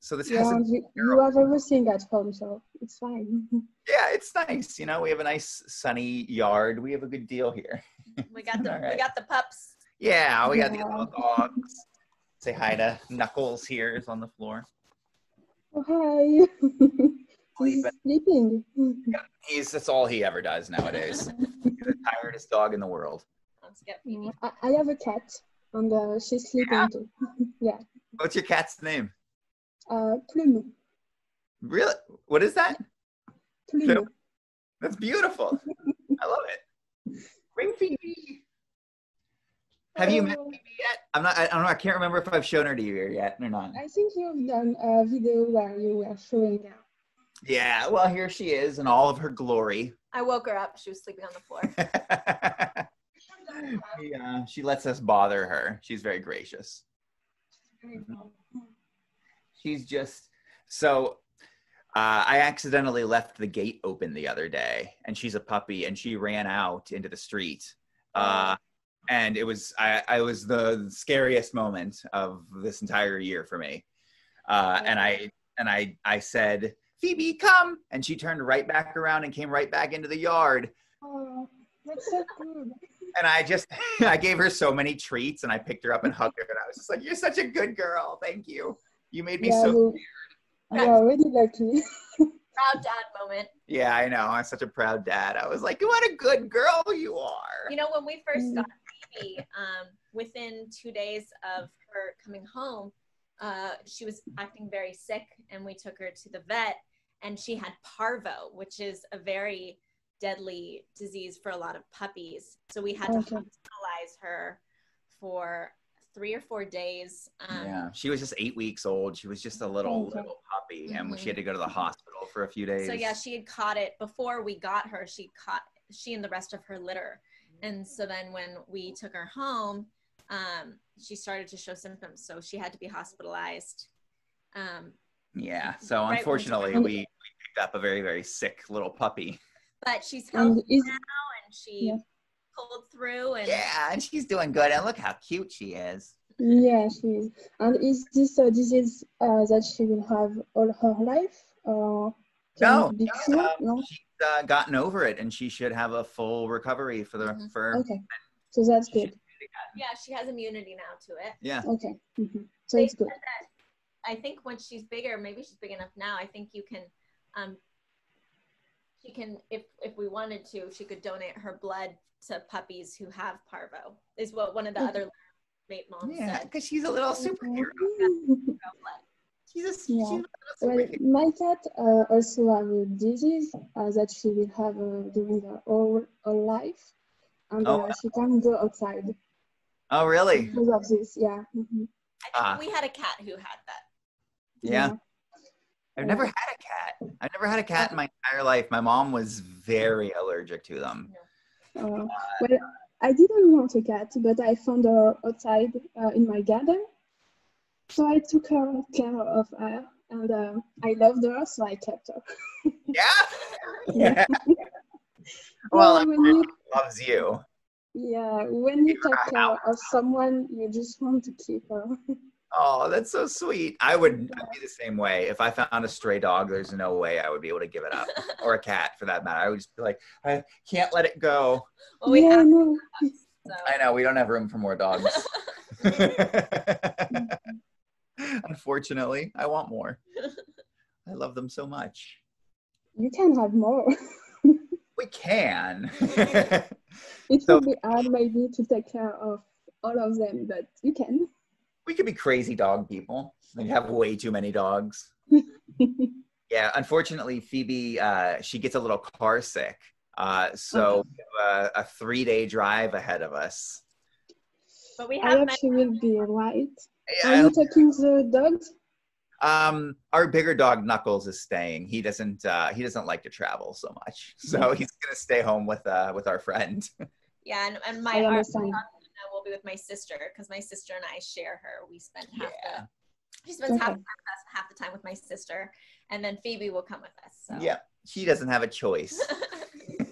So this hasn't you have everything at home, so it's fine. Yeah, it's nice. You know, we have a nice sunny yard. We have a good deal here. We got the pups. Yeah, we got the little dogs. Say hi to Knuckles here is on the floor. Oh, hi. He's sleeping. Yeah, that's all he ever does nowadays. He's the tiredest dog in the world. Let's get Phoebe. I have a cat, and she's sleeping too. Yeah. What's your cat's name? Plume. Really? What is that? Plume. That's beautiful. I love it. Bring Phoebe. Have you met Phoebe yet? I don't know. I can't remember if I've shown her to you yet or not. I think you've done a video where you were showing her. Yeah, well, here she is in all of her glory. I woke her up. She was sleeping on the floor. She lets us bother her. She's very gracious. She's just so. I accidentally left the gate open the other day, and she's a puppy, and she ran out into the street. And it was was the scariest moment of this entire year for me. And I said, Phoebe, come, and she turned right back around and came right back into the yard. Oh, that's so good. And I gave her so many treats, and I picked her up and hugged her, and I was just like, you're such a good girl. Thank you. You made me so weird. Yeah, really lucky. Proud dad moment. Yeah, I know. I'm such a proud dad. I was like, what a good girl you are. You know, when we first got Phoebe, within 2 days of her coming home, she was acting very sick, and we took her to the vet, and she had parvo, which is a very deadly disease for a lot of puppies. So we had to hospitalize her for 3 or 4 days. Yeah, she was just 8 weeks old. She was just a little puppy, and she had to go to the hospital for a few days. So yeah, she had caught it before we got her. She and the rest of her litter. And so then when we took her home, she started to show symptoms. So she had to be hospitalized. Yeah. So unfortunately, we picked up a very, very sick little puppy. But she's healthy now, and she pulled through. And and she's doing good. And look how cute she is. Yeah, she is. And is this a disease that she will have all her life? No. She's gotten over it, and she should have a full recovery for So that's good. Yeah, she has immunity now to it. Yeah. Okay. So it's good. I think once she's bigger, maybe she's big enough now, I think you can, she can, if we wanted to, she could donate her blood to puppies who have parvo, is what one of the other mate moms said. Because she's a little superhero. She's a Well, my cat also have a disease that she will have during her whole life, and she can't go outside. Oh, really? Because of this, yeah. I think we had a cat who had that. Yeah. I've never had a cat. I've never had a cat in my entire life. My mom was very allergic to them. Well, I didn't want a cat, but I found her outside in my garden. So I took care of her, and I loved her, so I kept her. Yeah? Well, when you loves you. Yeah, when you take care of someone, you just want to keep her. Oh, that's so sweet. I'd be the same way. If I found a stray dog, there's no way I would be able to give it up. Or a cat, for that matter. I would just be like, I can't let it go. Well, we have no. So. I know, we don't have room for more dogs. Unfortunately, I want more. I love them so much. You can have more. We can. It would be hard maybe to take care of all of them, but you can. We could be crazy dog people. We have way too many dogs. Yeah, unfortunately, Phoebe, she gets a little car sick. So we have a 3-day drive ahead of us. But we I have hope she will be alright. Yeah, Are you taking the dogs? Our bigger dog Knuckles is staying. He doesn't like to travel so much, so he's gonna stay home with our friend. Yeah, and my dog will be with my sister because my sister and I share her. We spend she spends half the time with my sister, and then Phoebe will come with us. So. Yeah, she doesn't have a choice.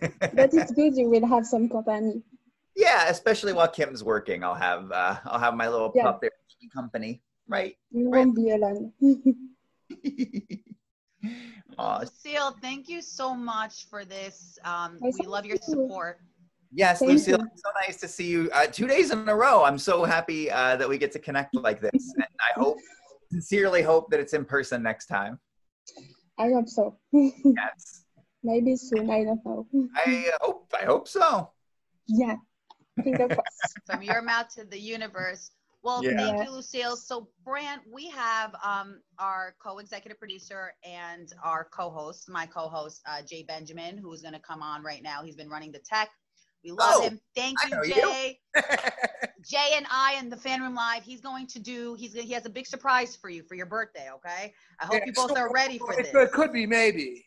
But it's good you will have some company. Yeah, especially while Kim's working, I'll have my little pup there keeping company. Right. You won't be alone. Lucille, thank you so much for this. We love your support. Yes, Lucille, it's so nice to see you 2 days in a row. I'm so happy that we get to connect like this. And I sincerely hope that it's in person next time. I hope so. Yes. Maybe soon, I don't know. I hope so. Yeah. Finger crossed. From your mouth to the universe. Well, thank you, Lucille. So, Brant, we have our co-executive producer and our co-host, my co-host, Jay Benjamin, who's going to come on right now. He's been running the tech. We love him. Thank you, Jay. Jay and I in the Fan Room Live, he has a big surprise for you for your birthday, okay? I hope you both are ready for this. It could be, maybe.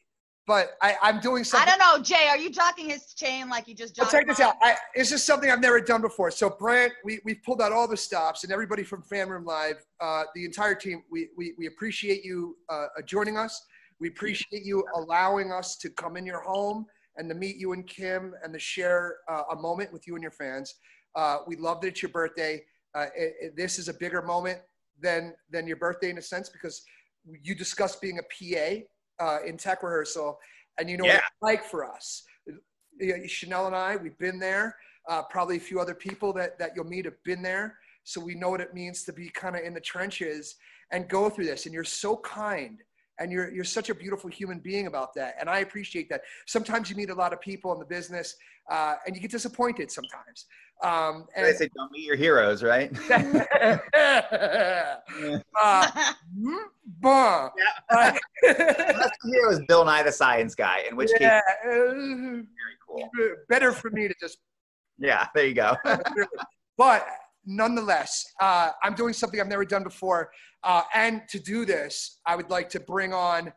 But I'm doing something. I don't know, Jay. Are you jocking his chain like you just jogged? Check this out. It's just something I've never done before. So, Brant, we've pulled out all the stops, and everybody from Fan Room Live, the entire team, we appreciate you joining us. We appreciate you allowing us to come in your home and to meet you and Kim and to share a moment with you and your fans. We love that it's your birthday. This is a bigger moment than your birthday in a sense because you discussed being a PA in tech rehearsal, and you know what it's like for us. Chanel and I, we've been there. Probably a few other people that you'll meet have been there. So we know what it means to be kind of in the trenches and go through this. And you're so kind, and you're such a beautiful human being about that. And I appreciate that. Sometimes you meet a lot of people in the business, and you get disappointed sometimes. And they say, don't meet your heroes, right? That's the hero is Bill Nye the Science Guy, in which case, very cool. Better for me to just. Yeah, there you go. But nonetheless, I'm doing something I've never done before. And to do this, I would like to bring on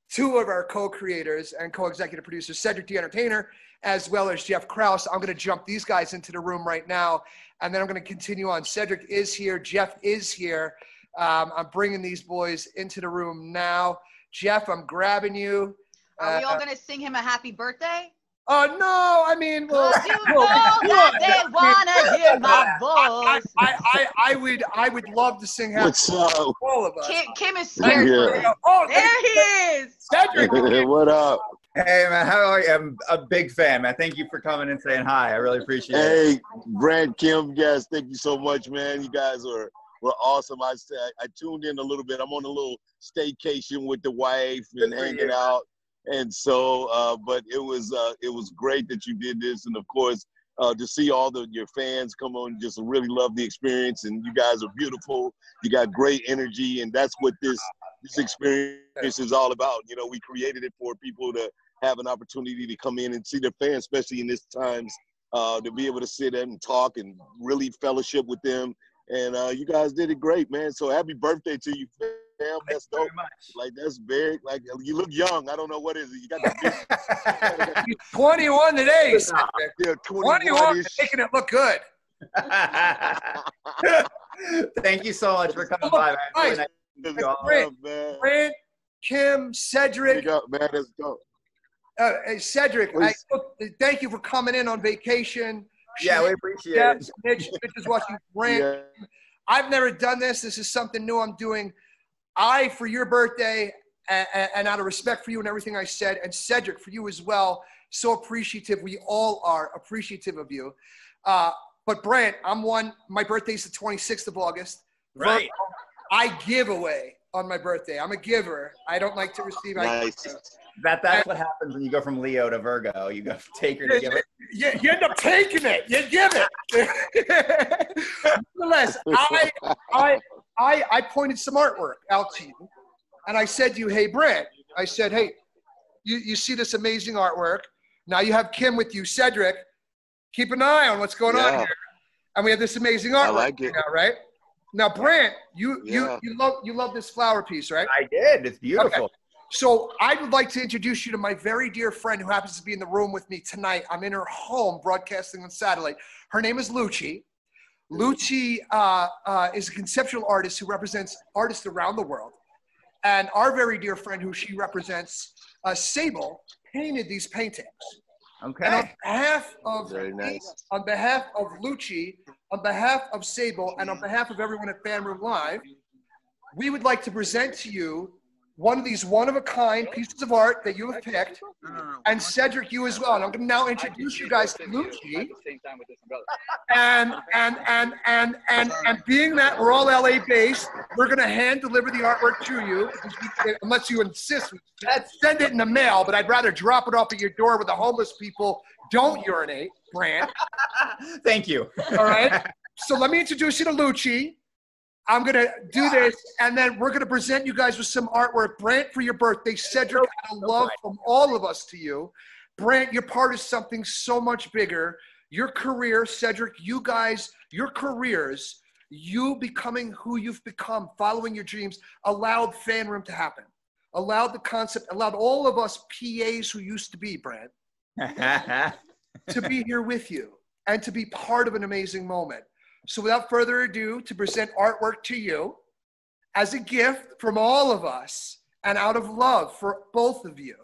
two of our co-creators and co-executive producers, Cedric the Entertainer, as well as Jeff Krause. I'm going to jump these guys into the room right now, and then I'm going to continue on. Cedric is here. Jeff is here. I'm bringing these boys into the room now. Jeff, I'm grabbing you. Are we all going to sing him a happy birthday? Oh, no, I mean, well, you know that they want to hear my voice. I would love to sing happy birthday to all of us. Kim is scared. Oh, there he is. Cedric. What up? Hey, man, how are you? I'm a big fan, man. Thank you for coming and saying hi. I really appreciate it. Hey, Brant, Kim, guys, thank you so much, man. You guys were awesome. I tuned in a little bit. I'm on a little staycation with the wife and hanging out. And so, but it was great that you did this. And of course, to see all your fans come on, just really love the experience. And you guys are beautiful. You got great energy. And that's what this experience is all about. You know, we created it for people to have an opportunity to come in and see their fans, especially in these times, to be able to sit and talk and really fellowship with them. And you guys did it great, man. So happy birthday to you, fam. That's dope. Like, that's big. Like, you look young. I don't know what is it. You got the He's 21 today. Yeah, 21 making it look good. Thank you so much for coming by, man. Really nice to meet you all. Brant, Kim, Cedric. Man, let's go. Hey, Cedric, thank you for coming in on vacation. Yeah, we appreciate it. Mitch is watching Brant. Yeah. I've never done this. This is something new I'm doing. For your birthday, and out of respect for you and everything I said, and Cedric, for you as well, so appreciative. We all are appreciative of you. But Brant, my birthday's the 26th of August. Right. I give away on my birthday. I'm a giver. I don't like to receive. Nice. That's what happens when you go from Leo to Virgo. You go taker to giver. You end up taking it. You give it. Nonetheless, I pointed some artwork out to you, and I said to you, hey, Brant, I said, hey, you see this amazing artwork. Now you have Kim with you. Cedric, keep an eye on what's going on here. And we have this amazing artwork. I like it. Now, right? Now, Brant, you love this flower piece, right? I did. It's beautiful. Okay. So I would like to introduce you to my very dear friend who happens to be in the room with me tonight. I'm in her home broadcasting on satellite. Her name is Lucci. Lucci is a conceptual artist who represents artists around the world. And our very dear friend who she represents, Sable, painted these paintings. Okay. And on behalf of on behalf of Lucci, on behalf of Sable, and on behalf of everyone at FanRoom Live, we would like to present to you one of these one-of-a-kind pieces of art that you have picked, and Cedric, you as well. And I'm going to now introduce you guys to Lucci. And being that we're all LA-based, we're going to hand-deliver the artwork to you, unless you insist. Send it in the mail, but I'd rather drop it off at your door where the homeless people don't urinate, Brant. Thank you. All right? So let me introduce you to Lucci. I'm going to do this, and then we're going to present you guys with some artwork. Brant, for your birthday, Cedric, out of love from all of us to you. Brant, you're part of something so much bigger. Your career, Cedric, you guys, your careers, you becoming who you've become, following your dreams, allowed FanRoom to happen. Allowed the concept, allowed all of us PAs who used to be, Brant, to be here with you and to be part of an amazing moment. So without further ado, to present artwork to you as a gift from all of us and out of love for both of you,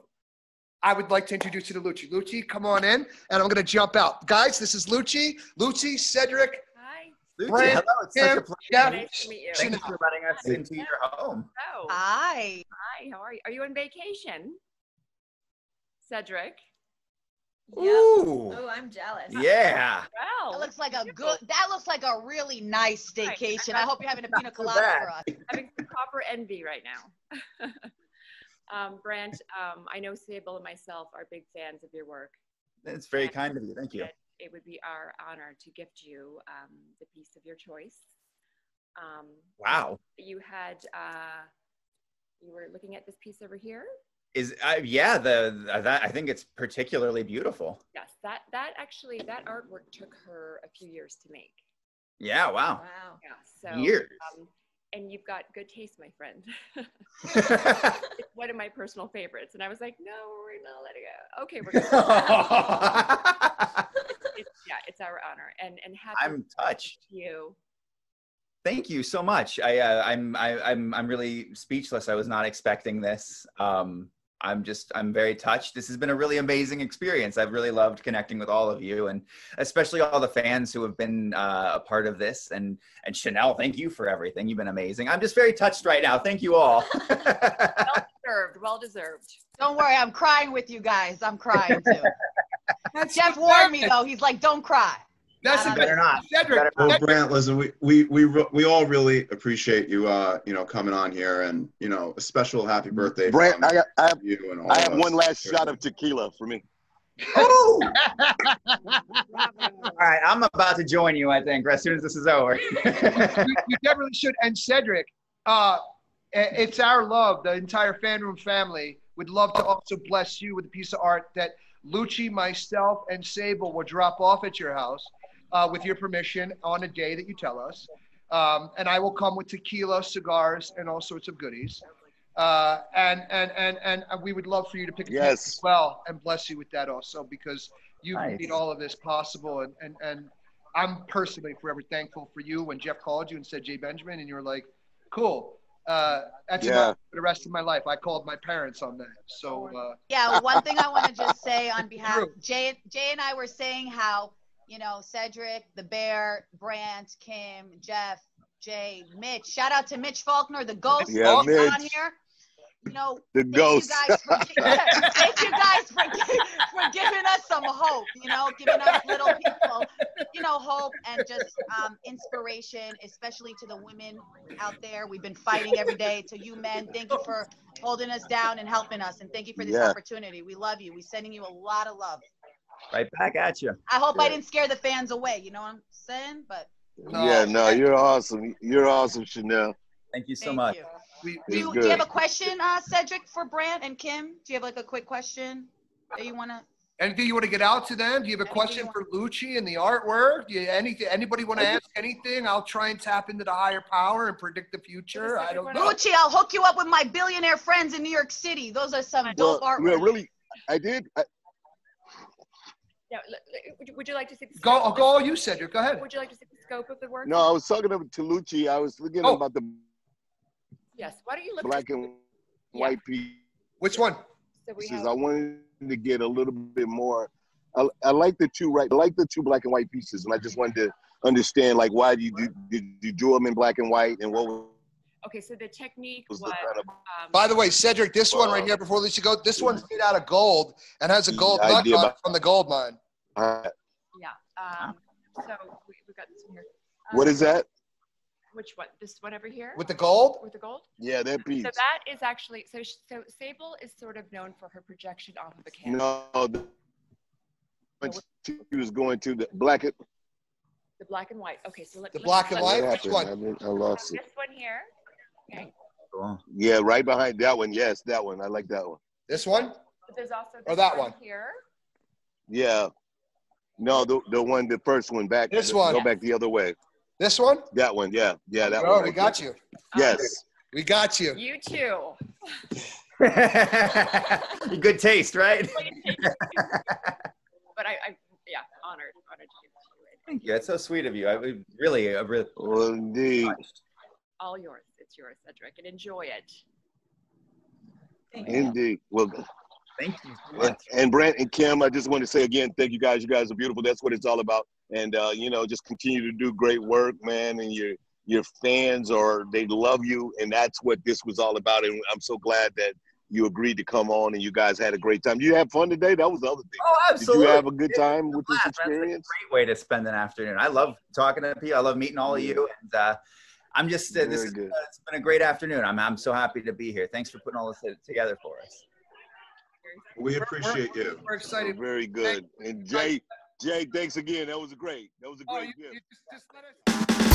I would like to introduce you to Lucci. Lucci, come on in, and I'm going to jump out. Guys, this is Lucci. Lucci, Cedric. Hi. Lucci, hello. It's such a pleasure. Nice to meet you. Thanks for letting us into your home. Oh. Hi. Hi, how are you? Are you on vacation? Cedric? Ooh. Oh, I'm jealous. Yeah. Well, that looks like a really nice staycation. I hope you're having a pina colada for us. Having some proper envy right now. Brant, I know Sable and myself are big fans of your work. It's very kind of you. Thank you. It would be our honor to gift you the piece of your choice. Wow. You were looking at this piece over here. Yeah, that I think it's particularly beautiful. Yes, that artwork took her a few years to make. Yeah, wow. Wow. Yeah, so years. And you've got good taste, my friend. It's one of my personal favorites, and I was like, no, we're gonna let it go. Okay, we're gonna. It's our honor, and happy. I'm touched. To you. Thank you so much. I'm really speechless. I was not expecting this. I'm very touched. This has been a really amazing experience. I've really loved connecting with all of you, and especially all the fans who have been a part of this. And Chanel, thank you for everything. You've been amazing. I'm just very touched right now. Thank you all. Well deserved. well deserved. Don't worry, I'm crying with you guys. I'm crying too. Jeff warned me though. He's like, don't cry. That's better not. Cedric. Well, Brant, listen, we all really appreciate you, coming on here, and a special happy birthday, Brant. from I have you and all I have of us. one last shot of tequila for me. Oh! All right, I'm about to join you, I think, as soon as this is over. You definitely should. And Cedric, it's our love. The entire FanRoom family would love to also bless you with a piece of art that Lucci, myself, and Sable will drop off at your house with your permission on a day that you tell us. And I will come with tequila, cigars, and all sorts of goodies. And we would love for you to pick a piece as well and bless you with that also, because you made all of this possible. And I'm personally forever thankful for you when Jeff called you and said Jay Benjamin, and you were like, cool. That's enough for the rest of my life. I called my parents on that. So yeah, one thing I want to just say on behalf of Jay and I were saying how, Cedric, the Bear, Brant, Kim, Jeff, Jay, Mitch. Shout out to Mitch Faulkner, the ghost. Yeah, Mitch. On here. The ghost. Thank you guys for giving us some hope, giving us little people, hope and just inspiration, especially to the women out there. We've been fighting every day. To you men, thank you for holding us down and helping us. And thank you for this opportunity. We love you. We're sending you a lot of love. Right back at you. I hope I didn't scare the fans away. You know what I'm saying? But No, you're awesome. You're awesome, Chanel. Thank you so much. Do you have a question, Cedric, for Brant and Kim? Do you have like a quick question that you want to? Anything you want to get out to them? Do you have a question for Lucci and the artwork? Do you anybody want to ask anything? I'll try and tap into the higher power and predict the future. I don't know. Lucci, I'll hook you up with my billionaire friends in New York City. Those are some dope artwork. Yeah, really, I did. Yeah, would you like to see the scope? Go, you said it. Go ahead. Would you like to see the scope of the work? No, I was talking to Lucci. I was thinking about the Yes. Why don't you look black and white piece? Which one? So we I wanted to get a little bit more. I like the two black and white pieces, and I just wanted to understand, like, why did you do them in black and white, and what was? Okay, so the technique was. By the way, Cedric, this one right here, before we let you go, this one's made out of gold and has a gold nut on it from the gold mine. Yeah. So we've got this one here. What is that? Which one? This one over here? With the gold? With the gold? Yeah, that piece. So that is actually, so Sable is sort of known for her projection off of a camera. No, she was going to the black and white. Okay, so let's. The black and white? Which one? I lost it. This one here. Okay. Cool. Yeah, right behind that one. Yes, that one. I like that one. This one? But there's also or that one here. Yeah. No, the first one back. This one. Go back the other way. This one? That one, yeah, that one. Oh, we got you. Yes. We got you. You too. Good taste, right? But yeah, honored to give it to you. Thank you. That's so sweet of you. I really. Well, indeed. All yours. It's yours, Cedric, and enjoy it. Indeed. Well, thank you so much. And Brant and Kim, I just want to say again, thank you guys. You guys are beautiful. That's what it's all about. And just continue to do great work, man. And your fans they love you, and that's what this was all about. And I'm so glad that you agreed to come on, and you guys had a great time. Did you have fun today? That was the other thing. Oh, absolutely. Did you have a good time with this experience? That's a great way to spend an afternoon. I love talking to people. I love meeting all of you, and I'm just it's been a great afternoon. I'm so happy to be here. Thanks for putting all this together for us. We appreciate you. We're excited. Very good. And Jay, thanks again. That was great. That was a great gift. Just let us